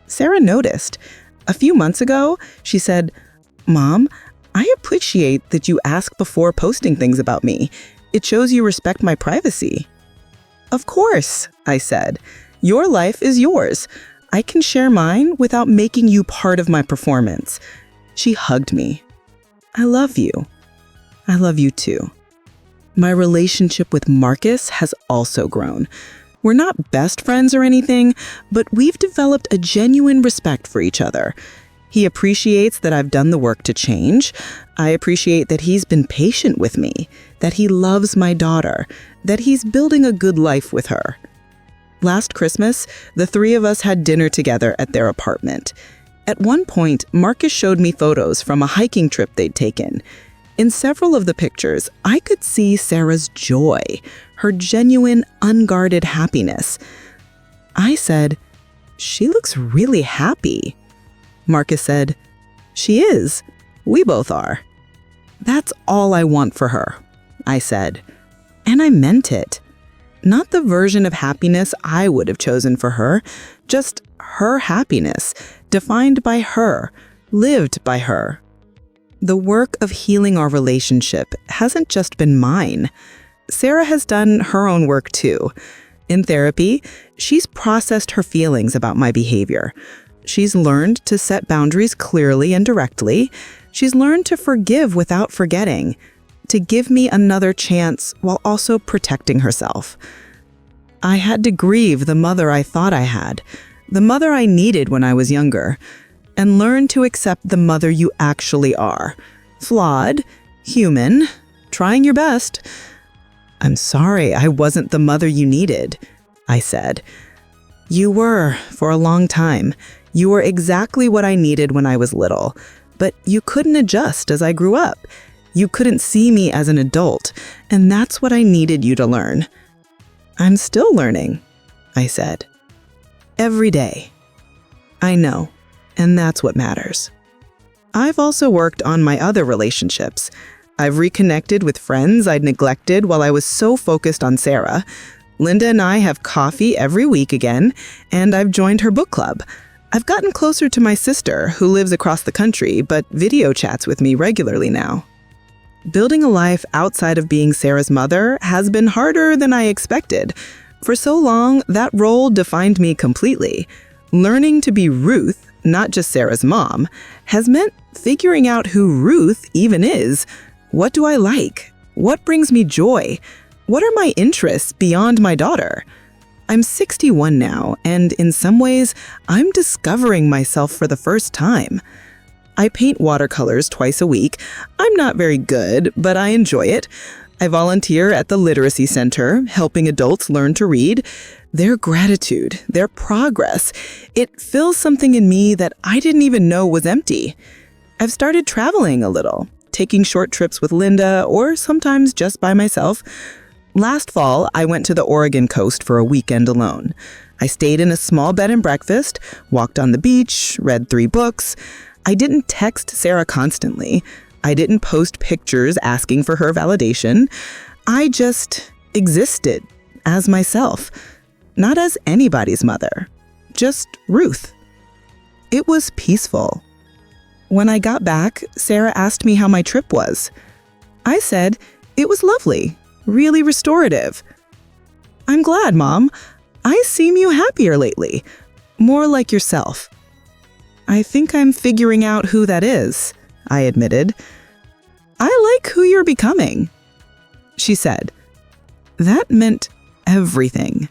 Sarah noticed. A few months ago, she said, "Mom, I appreciate that you ask before posting things about me. It shows you respect my privacy." "Of course," I said. "Your life is yours. I can share mine without making you part of my performance." She hugged me. "I love you. I love you too." My relationship with Marcus has also grown. We're not best friends or anything, but we've developed a genuine respect for each other. He appreciates that I've done the work to change. I appreciate that he's been patient with me, that he loves my daughter, that he's building a good life with her. Last Christmas, the three of us had dinner together at their apartment. At one point, Marcus showed me photos from a hiking trip they'd taken. In several of the pictures, I could see Sarah's joy, her genuine, unguarded happiness. I said, "She looks really happy." Marcus said, "She is. We both are." "That's all I want for her," I said. And I meant it. Not the version of happiness I would have chosen for her, just her happiness, defined by her, lived by her. The work of healing our relationship hasn't just been mine. Sarah has done her own work too. In therapy, she's processed her feelings about my behavior. She's learned to set boundaries clearly and directly. She's learned to forgive without forgetting, to give me another chance while also protecting herself. I had to grieve the mother I thought I had, the mother I needed when I was younger, and learn to accept the mother you actually are. Flawed, human, trying your best. "I'm sorry I wasn't the mother you needed," I said. "You were, for a long time. You were exactly what I needed when I was little, but you couldn't adjust as I grew up. You couldn't see me as an adult, and that's what I needed you to learn." "I'm still learning," I said. "Every day." "I know, and that's what matters." I've also worked on my other relationships. I've reconnected with friends I'd neglected while I was so focused on Sarah. Linda and I have coffee every week again, and I've joined her book club. I've gotten closer to my sister, who lives across the country, but video chats with me regularly now. Building a life outside of being Sarah's mother has been harder than I expected. For so long, that role defined me completely. Learning to be Ruth, not just Sarah's mom, has meant figuring out who Ruth even is. What do I like? What brings me joy? What are my interests beyond my daughter? I'm 61 now, and in some ways, I'm discovering myself for the first time. I paint watercolors twice a week. I'm not very good, but I enjoy it. I volunteer at the Literacy Center, helping adults learn to read. Their gratitude, their progress, it fills something in me that I didn't even know was empty. I've started traveling a little, taking short trips with Linda or sometimes just by myself. Last fall, I went to the Oregon coast for a weekend alone. I stayed in a small bed and breakfast, walked on the beach, read 3 books. I didn't text Sarah constantly. I didn't post pictures asking for her validation. I just existed as myself, not as anybody's mother, just Ruth. It was peaceful. When I got back, Sarah asked me how my trip was. I said, it was lovely, really restorative. I'm glad, Mom. I seem you happier lately, more like yourself. I think I'm figuring out who that is, I admitted. I like who you're becoming. She said, that meant everything.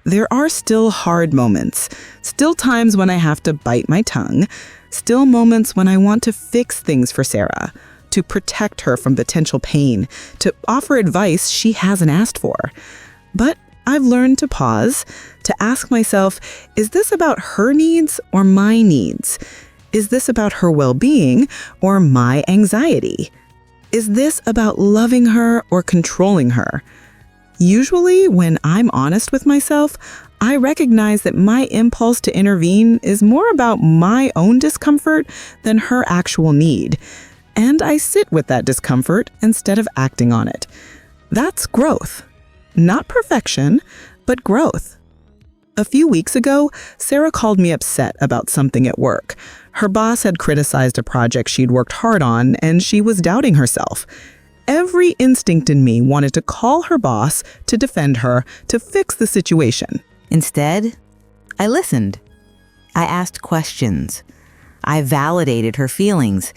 There are still hard moments, still times when I have to bite my tongue, still moments when I want to fix things for Sarah, to protect her from potential pain, to offer advice she hasn't asked for. But I've learned to pause, to ask myself, is this about her needs or my needs? Is this about her well-being or my anxiety? Is this about loving her or controlling her? Usually, when I'm honest with myself, I recognize that my impulse to intervene is more about my own discomfort than her actual need. And I sit with that discomfort instead of acting on it. That's growth. Not perfection, but growth. A few weeks ago, Sarah called me upset about something at work. Her boss had criticized a project she'd worked hard on, and she was doubting herself. Every instinct in me wanted to call her boss, to defend her, to fix the situation. Instead, I listened. I asked questions. I validated her feelings.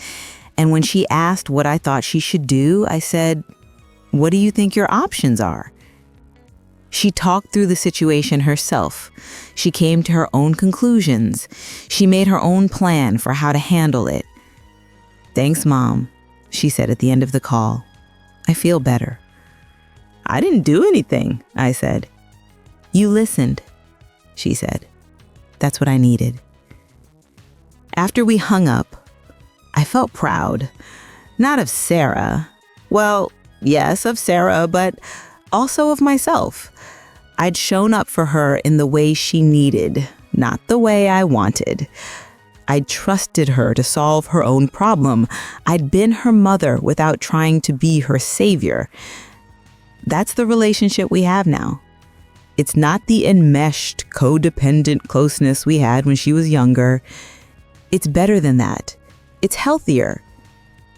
And when she asked what I thought she should do, I said, "What do you think your options are?" She talked through the situation herself. She came to her own conclusions. She made her own plan for how to handle it. "Thanks, Mom," she said at the end of the call. "I feel better." "I didn't do anything," I said. "You listened," she said. "That's what I needed." After we hung up, I felt proud. Not of Sarah. Well, yes, of Sarah, but also of myself. I'd shown up for her in the way she needed, not the way I wanted. I'd trusted her to solve her own problem. I'd been her mother without trying to be her savior. That's the relationship we have now. It's not the enmeshed, codependent closeness we had when she was younger. It's better than that. It's healthier.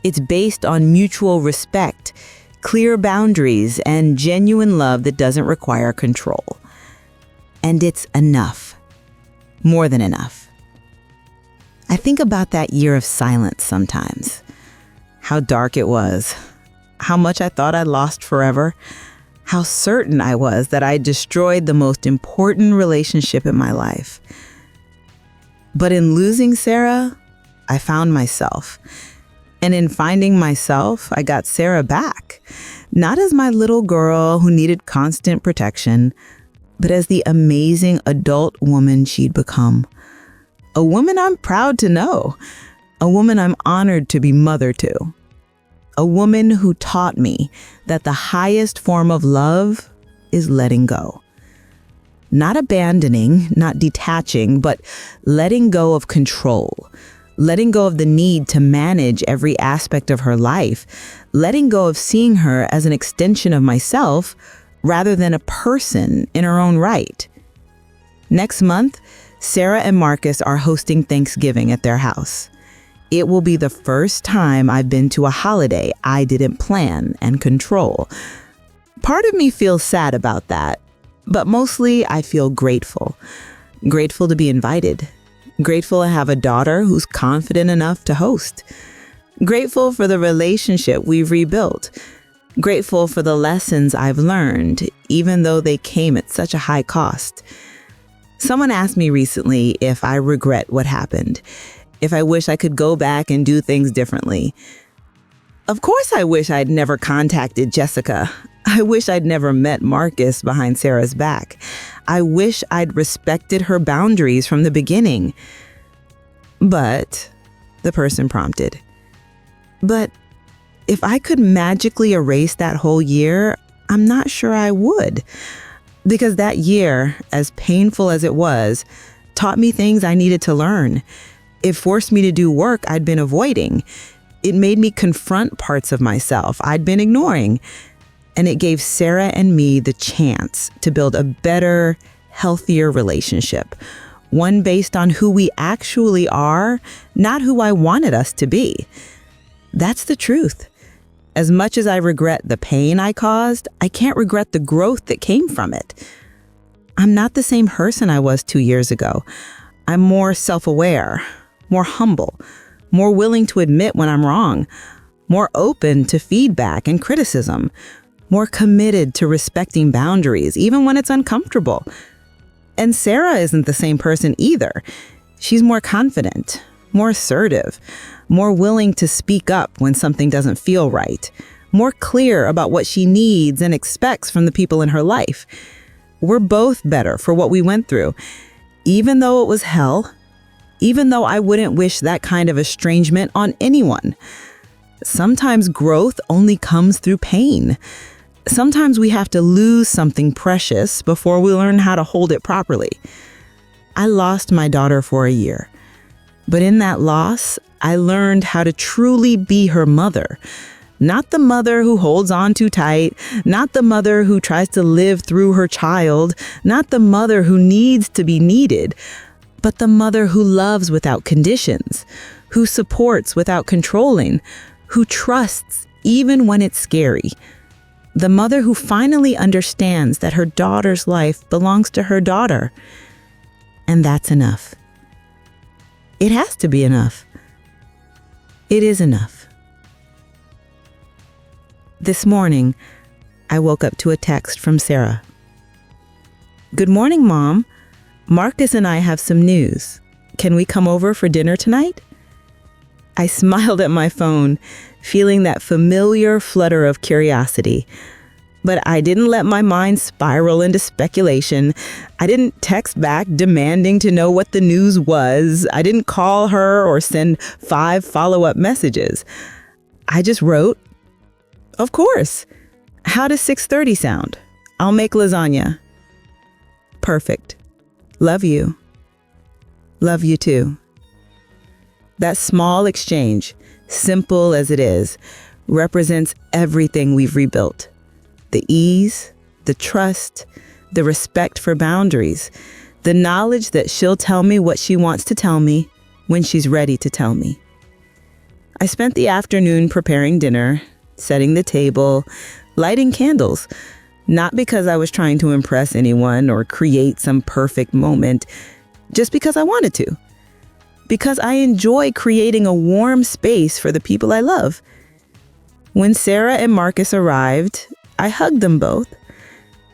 It's based on mutual respect, clear boundaries, and genuine love that doesn't require control. And it's enough. More than enough. I think about that year of silence sometimes. How dark it was. How much I thought I'd lost forever. How certain I was that I destroyed the most important relationship in my life. But in losing Sarah, I found myself. And in finding myself, I got Sarah back. Not as my little girl who needed constant protection, but as the amazing adult woman she'd become. A woman I'm proud to know. A woman I'm honored to be mother to. A woman who taught me that the highest form of love is letting go. Not abandoning, not detaching, but letting go of control. Letting go of the need to manage every aspect of her life. Letting go of seeing her as an extension of myself rather than a person in her own right. Next month, Sarah and Marcus are hosting Thanksgiving at their house. It will be the first time I've been to a holiday I didn't plan and control. Part of me feels sad about that, but mostly I feel grateful. Grateful to be invited. Grateful to have a daughter who's confident enough to host. Grateful for the relationship we've rebuilt. Grateful for the lessons I've learned, even though they came at such a high cost. Someone asked me recently if I regret what happened, if I wish I could go back and do things differently. Of course I wish I'd never contacted Jessica. I wish I'd never met Marcus behind Sarah's back. I wish I'd respected her boundaries from the beginning. But, the person prompted, but if I could magically erase that whole year, I'm not sure I would. Because that year, as painful as it was, taught me things I needed to learn. It forced me to do work I'd been avoiding. It made me confront parts of myself I'd been ignoring. And it gave Sarah and me the chance to build a better, healthier relationship. one based on who we actually are, not who I wanted us to be. That's the truth. As much as I regret the pain I caused, I can't regret the growth that came from it. I'm not the same person I was 2 years ago. I'm more self-aware, more humble, more willing to admit when I'm wrong, more open to feedback and criticism, more committed to respecting boundaries, even when it's uncomfortable. And Sarah isn't the same person either. She's more confident, more assertive, more willing to speak up when something doesn't feel right, more clear about what she needs and expects from the people in her life. We're both better for what we went through, even though it was hell, even though I wouldn't wish that kind of estrangement on anyone. Sometimes growth only comes through pain. Sometimes we have to lose something precious before we learn how to hold it properly. I lost my daughter for a year, but in that loss, I learned how to truly be her mother. Not the mother who holds on too tight, not the mother who tries to live through her child, not the mother who needs to be needed, but the mother who loves without conditions, who supports without controlling, who trusts even when it's scary. The mother who finally understands that her daughter's life belongs to her daughter. And that's enough. It has to be enough. It is enough. This morning, I woke up to a text from Sarah. "Good morning, Mom. Marcus and I have some news. Can we come over for dinner tonight?" I smiled at my phone, feeling that familiar flutter of curiosity. But I didn't let my mind spiral into speculation. I didn't text back demanding to know what the news was. I didn't call her or send 5 follow-up messages. I just wrote, "Of course. How does 6:30 sound? I'll make lasagna." Perfect. Love you. Love you too. That small exchange, simple as it is, represents everything we've rebuilt. The ease, the trust, the respect for boundaries, the knowledge that she'll tell me what she wants to tell me when she's ready to tell me. I spent the afternoon preparing dinner, setting the table, lighting candles, not because I was trying to impress anyone or create some perfect moment, just because I wanted to. Because I enjoy creating a warm space for the people I love. When Sarah and Marcus arrived, I hugged them both.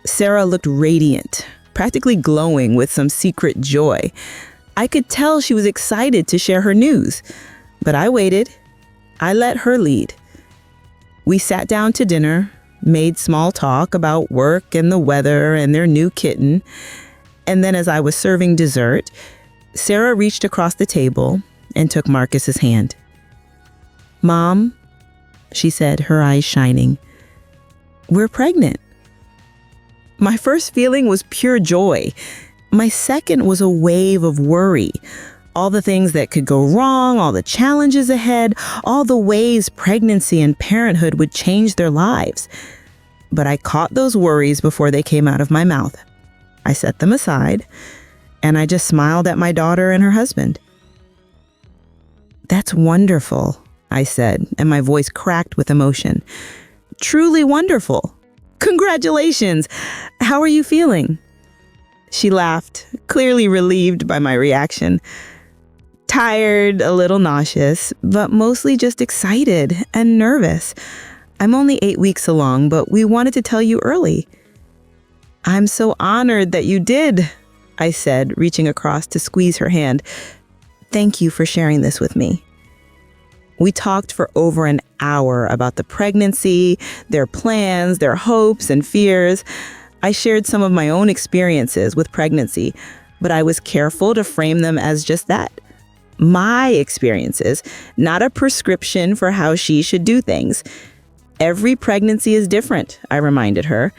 Sarah looked radiant, practically glowing with some secret joy. I could tell she was excited to share her news, but I waited. I let her lead. We sat down to dinner, made small talk about work and the weather and their new kitten. And then as I was serving dessert, Sarah reached across the table and took Marcus's hand. "Mom," she said, her eyes shining, "we're pregnant." My first feeling was pure joy. My second was a wave of worry. All the things that could go wrong, all the challenges ahead, all the ways pregnancy and parenthood would change their lives. But I caught those worries before they came out of my mouth. I set them aside, and I just smiled at my daughter and her husband. "That's wonderful," I said, and my voice cracked with emotion. "Truly wonderful. Congratulations. How are you feeling?" She laughed, clearly relieved by my reaction. "Tired, a little nauseous, but mostly just excited and nervous. I'm only 8 weeks along, but we wanted to tell you early." "I'm so honored that you did," I said, reaching across to squeeze her hand. "Thank you for sharing this with me." We talked for over an hour about the pregnancy, their plans, their hopes and fears. I shared some of my own experiences with pregnancy, but I was careful to frame them as just that. My experiences, not a prescription for how she should do things. Every pregnancy is different, I reminded her.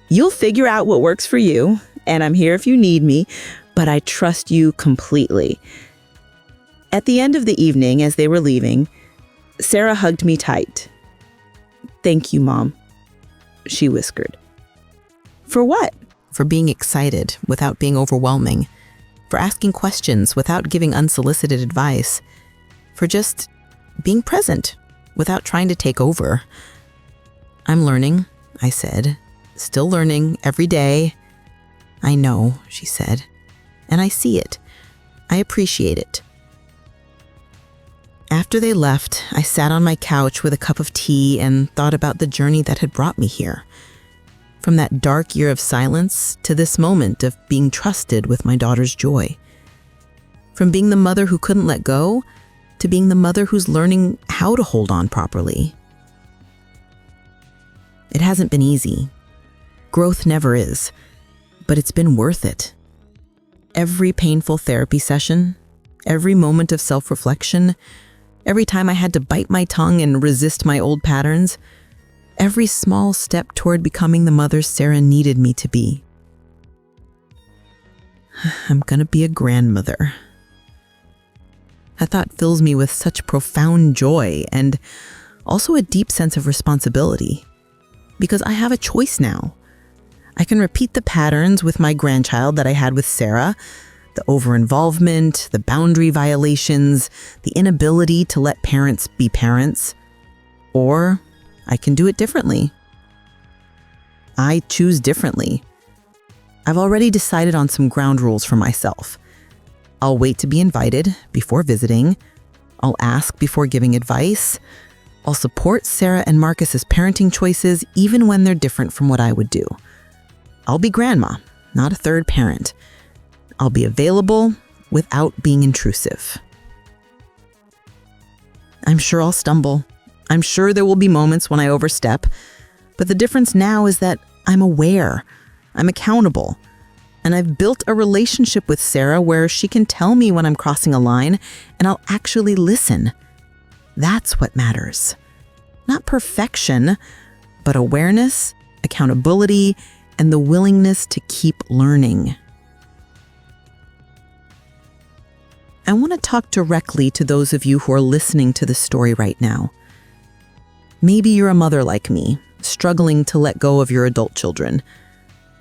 You'll figure out what works for you, and I'm here if you need me, but I trust you completely. At the end of the evening, as they were leaving, Sarah hugged me tight. "Thank you, Mom," she whispered. "For what?" For being excited without being overwhelming. for asking questions without giving unsolicited advice, for just being present without trying to take over. "I'm learning," I said. "Still learning every day." "I know," she said, "and I see it. I appreciate it." After they left, I sat on my couch with a cup of tea and thought about the journey that had brought me here. From that dark year of silence to this moment of being trusted with my daughter's joy. From being the mother who couldn't let go to being the mother who's learning how to hold on properly. It hasn't been easy. Growth never is, but it's been worth it. Every painful therapy session, every moment of self-reflection, every time I had to bite my tongue and resist my old patterns, every small step toward becoming the mother Sarah needed me to be. I'm gonna be a grandmother. That thought fills me with such profound joy and also a deep sense of responsibility, because I have a choice now. I can repeat the patterns with my grandchild that I had with Sarah, the over-involvement, the boundary violations, the inability to let parents be parents, or I can do it differently. I choose differently. I've already decided on some ground rules for myself. I'll wait to be invited before visiting. I'll ask before giving advice. I'll support Sarah and Marcus's parenting choices even when they're different from what I would do. I'll be grandma, not a third parent. I'll be available without being intrusive. I'm sure I'll stumble. I'm sure there will be moments when I overstep, but the difference now is that I'm aware, I'm accountable, and I've built a relationship with Sarah where she can tell me when I'm crossing a line and I'll actually listen. That's what matters. Not perfection, but awareness, accountability, and the willingness to keep learning. I want to talk directly to those of you who are listening to this story right now. Maybe you're a mother like me, struggling to let go of your adult children.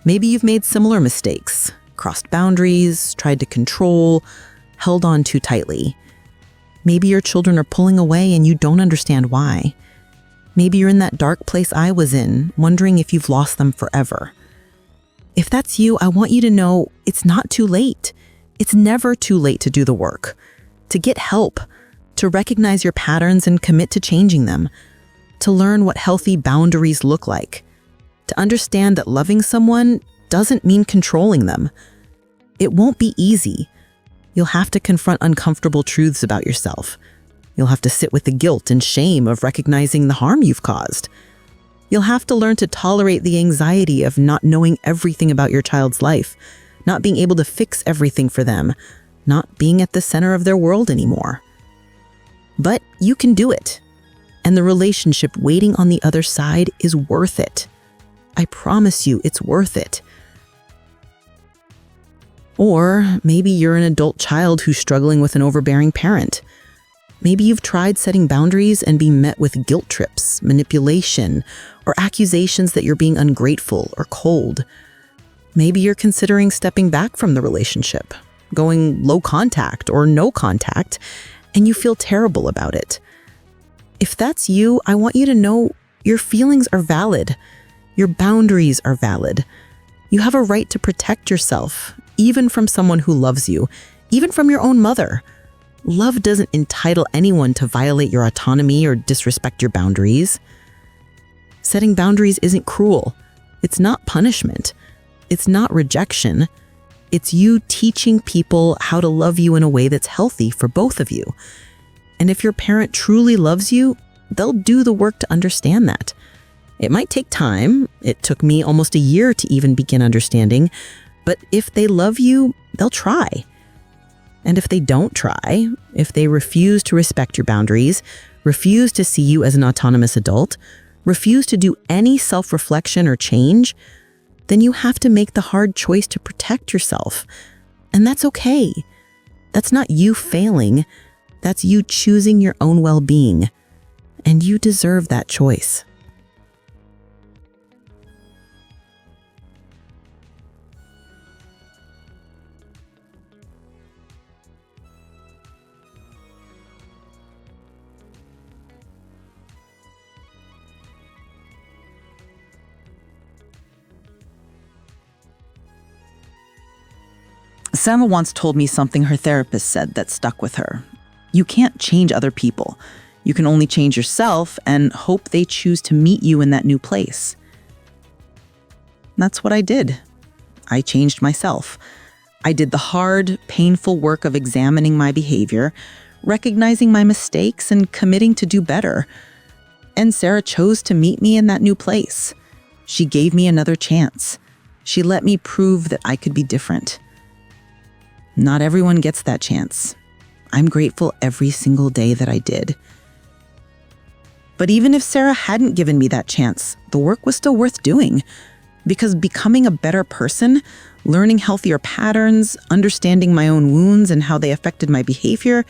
Maybe you've made similar mistakes, crossed boundaries, tried to control, held on too tightly. Maybe your children are pulling away and you don't understand why. Maybe you're in that dark place I was in, wondering if you've lost them forever. If that's you, I want you to know it's not too late. It's never too late to do the work, to get help, to recognize your patterns and commit to changing them, to learn what healthy boundaries look like, to understand that loving someone doesn't mean controlling them. It won't be easy. You'll have to confront uncomfortable truths about yourself. You'll have to sit with the guilt and shame of recognizing the harm you've caused. You'll have to learn to tolerate the anxiety of not knowing everything about your child's life, not being able to fix everything for them, not being at the center of their world anymore. But you can do it, and the relationship waiting on the other side is worth it. I promise you, it's worth it. Or maybe you're an adult child who's struggling with an overbearing parent. Maybe you've tried setting boundaries and being met with guilt trips, manipulation, or accusations that you're being ungrateful or cold. Maybe you're considering stepping back from the relationship, going low contact or no contact, and you feel terrible about it. If that's you, I want you to know your feelings are valid. Your boundaries are valid. You have a right to protect yourself, even from someone who loves you, even from your own mother. Love doesn't entitle anyone to violate your autonomy or disrespect your boundaries. Setting boundaries isn't cruel. It's not punishment. It's not rejection. It's you teaching people how to love you in a way that's healthy for both of you. And if your parent truly loves you, they'll do the work to understand that. It might take time. It took me almost a year to even begin understanding. But if they love you, they'll try. And if they don't try, if they refuse to respect your boundaries, refuse to see you as an autonomous adult, refuse to do any self-reflection or change, then you have to make the hard choice to protect yourself. And that's okay. That's not you failing. That's you choosing your own well-being. And you deserve that choice. Sarah once told me something her therapist said that stuck with her. You can't change other people. You can only change yourself and hope they choose to meet you in that new place. That's what I did. I changed myself. I did the hard, painful work of examining my behavior, recognizing my mistakes, and committing to do better. And Sarah chose to meet me in that new place. She gave me another chance. She let me prove that I could be different. Not everyone gets that chance. I'm grateful every single day that I did. But even if Sarah hadn't given me that chance, the work was still worth doing. Because becoming a better person, learning healthier patterns, understanding my own wounds and how they affected my behavior,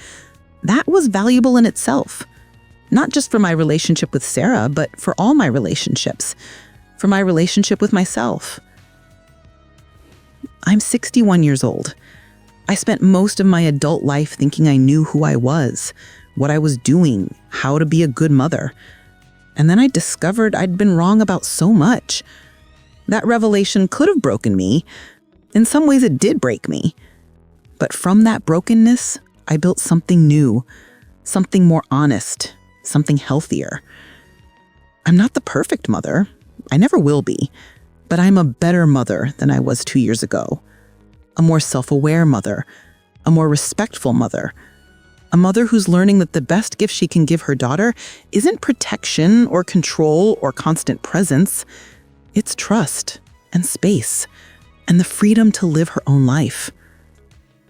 that was valuable in itself. Not just for my relationship with Sarah, but for all my relationships. For my relationship with myself. I'm 61 years old. I spent most of my adult life thinking I knew who I was, what I was doing, how to be a good mother. And then I discovered I'd been wrong about so much. That revelation could have broken me. In some ways, it did break me. But from that brokenness, I built something new, something more honest, something healthier. I'm not the perfect mother. I never will be. But I'm a better mother than I was 2 years ago. A more self-aware mother, a more respectful mother, a mother who's learning that the best gift she can give her daughter isn't protection or control or constant presence. It's trust and space and the freedom to live her own life.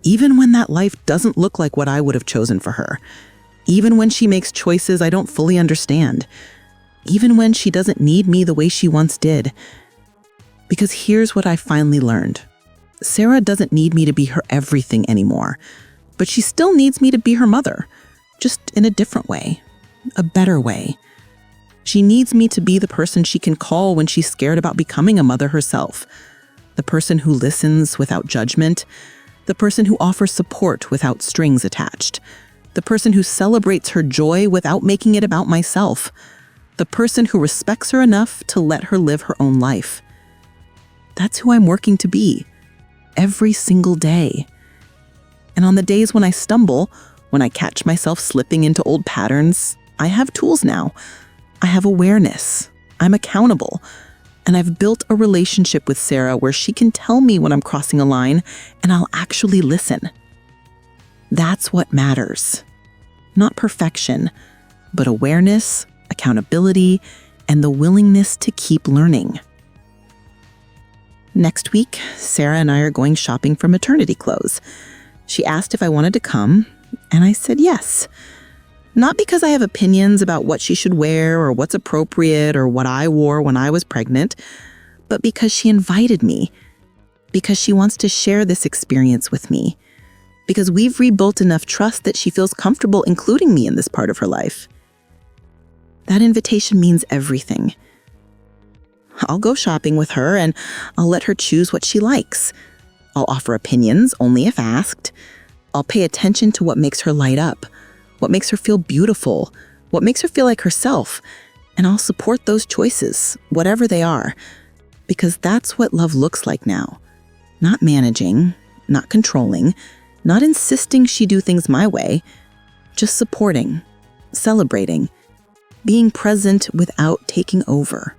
Even when that life doesn't look like what I would have chosen for her. Even when she makes choices I don't fully understand. Even when she doesn't need me the way she once did. Because here's what I finally learned. Sarah doesn't need me to be her everything anymore. But she still needs me to be her mother, just in a different way, a better way. She needs me to be the person she can call when she's scared about becoming a mother herself, the person who listens without judgment, the person who offers support without strings attached, the person who celebrates her joy without making it about myself, the person who respects her enough to let her live her own life. That's who I'm working to be, every single day. And on the days when I stumble, when I catch myself slipping into old patterns, I have tools now. I have awareness. I'm accountable. And I've built a relationship with Sarah where she can tell me when I'm crossing a line and I'll actually listen. That's what matters. Not perfection, but awareness, accountability, and the willingness to keep learning. Next week, Sarah and I are going shopping for maternity clothes. She asked if I wanted to come, and I said yes. Not because I have opinions about what she should wear or what's appropriate or what I wore when I was pregnant, but because she invited me, because she wants to share this experience with me, because we've rebuilt enough trust that she feels comfortable including me in this part of her life. That invitation means everything. I'll go shopping with her and I'll let her choose what she likes. I'll offer opinions only if asked. I'll pay attention to what makes her light up, what makes her feel beautiful, what makes her feel like herself, and I'll support those choices, whatever they are, because that's what love looks like now. Not managing, not controlling, not insisting she do things my way, just supporting, celebrating, being present without taking over.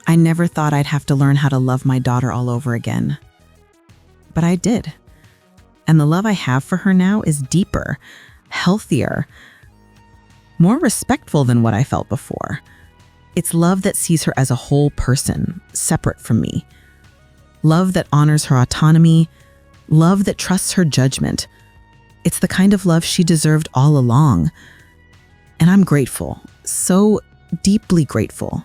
I never thought I'd have to learn how to love my daughter all over again. But I did. And the love I have for her now is deeper, healthier, more respectful than what I felt before. It's love that sees her as a whole person, separate from me. Love that honors her autonomy, love that trusts her judgment. It's the kind of love she deserved all along. And I'm grateful, so deeply grateful,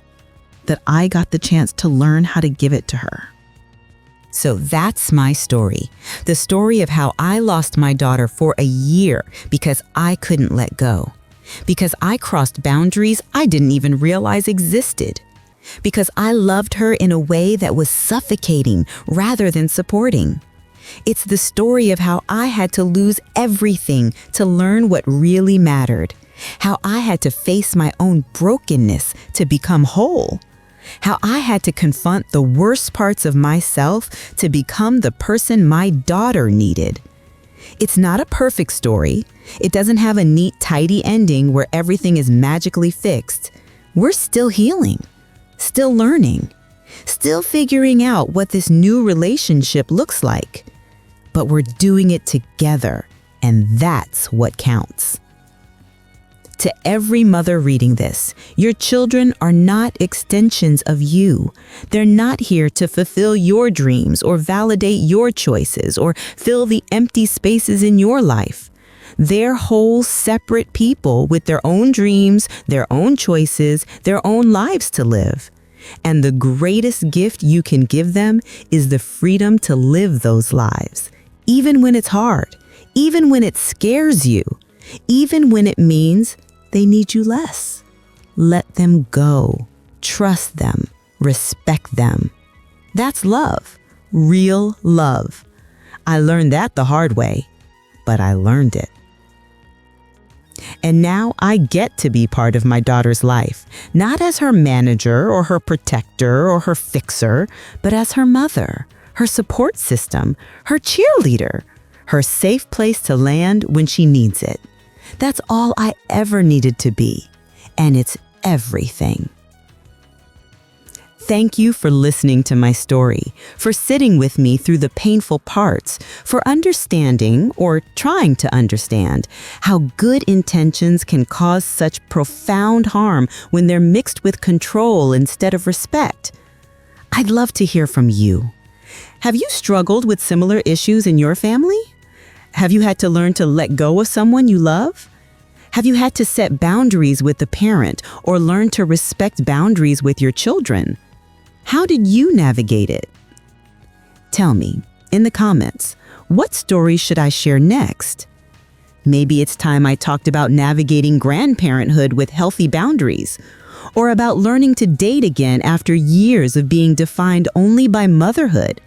that I got the chance to learn how to give it to her. So that's my story. The story of how I lost my daughter for a year because I couldn't let go. Because I crossed boundaries I didn't even realize existed. because I loved her in a way that was suffocating rather than supporting. It's the story of how I had to lose everything to learn what really mattered, how I had to face my own brokenness to become whole, how I had to confront the worst parts of myself to become the person my daughter needed. It's not a perfect story. It doesn't have a neat, tidy ending where everything is magically fixed. We're still healing, still learning, still figuring out what this new relationship looks like. But we're doing it together, and that's what counts. To every mother reading this, your children are not extensions of you. They're not here to fulfill your dreams or validate your choices or fill the empty spaces in your life. They're whole, separate people with their own dreams, their own choices, their own lives to live. And the greatest gift you can give them is the freedom to live those lives, even when it's hard, even when it scares you, even when it means they need you less. Let them go. Trust them. Respect them. That's love. Real love. I learned that the hard way, but I learned it. And now I get to be part of my daughter's life, not as her manager or her protector or her fixer, but as her mother, her support system, her cheerleader, her safe place to land when she needs it. That's all I ever needed to be, and it's everything. Thank you for listening to my story, for sitting with me through the painful parts, for understanding, or trying to understand, how good intentions can cause such profound harm when they're mixed with control instead of respect. I'd love to hear from you. Have you struggled with similar issues in your family? Have you had to learn to let go of someone you love? Have you had to set boundaries with a parent or learn to respect boundaries with your children? How did you navigate it? Tell me in the comments, what story should I share next? Maybe it's time I talked about navigating grandparenthood with healthy boundaries, or about learning to date again after years of being defined only by motherhood.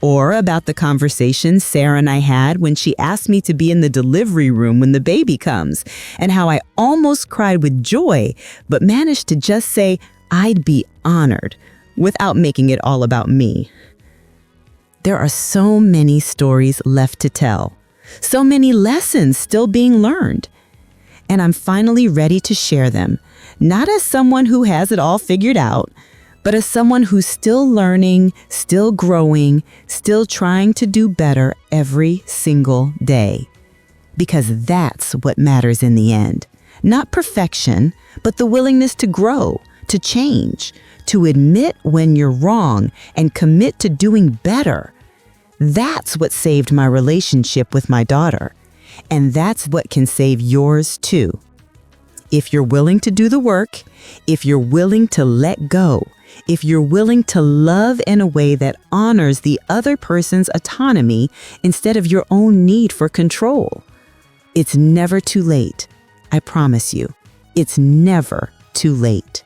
Or about the conversation Sarah and I had when she asked me to be in the delivery room when the baby comes, and how I almost cried with joy, but managed to just say I'd be honored without making it all about me. There are so many stories left to tell, so many lessons still being learned. And I'm finally ready to share them, not as someone who has it all figured out, but as someone who's still learning, still growing, still trying to do better every single day. Because that's what matters in the end. Not perfection, but the willingness to grow, to change, to admit when you're wrong and commit to doing better. That's what saved my relationship with my daughter. And that's what can save yours too. If you're willing to do the work, if you're willing to let go, if you're willing to love in a way that honors the other person's autonomy instead of your own need for control, it's never too late. I promise you, it's never too late.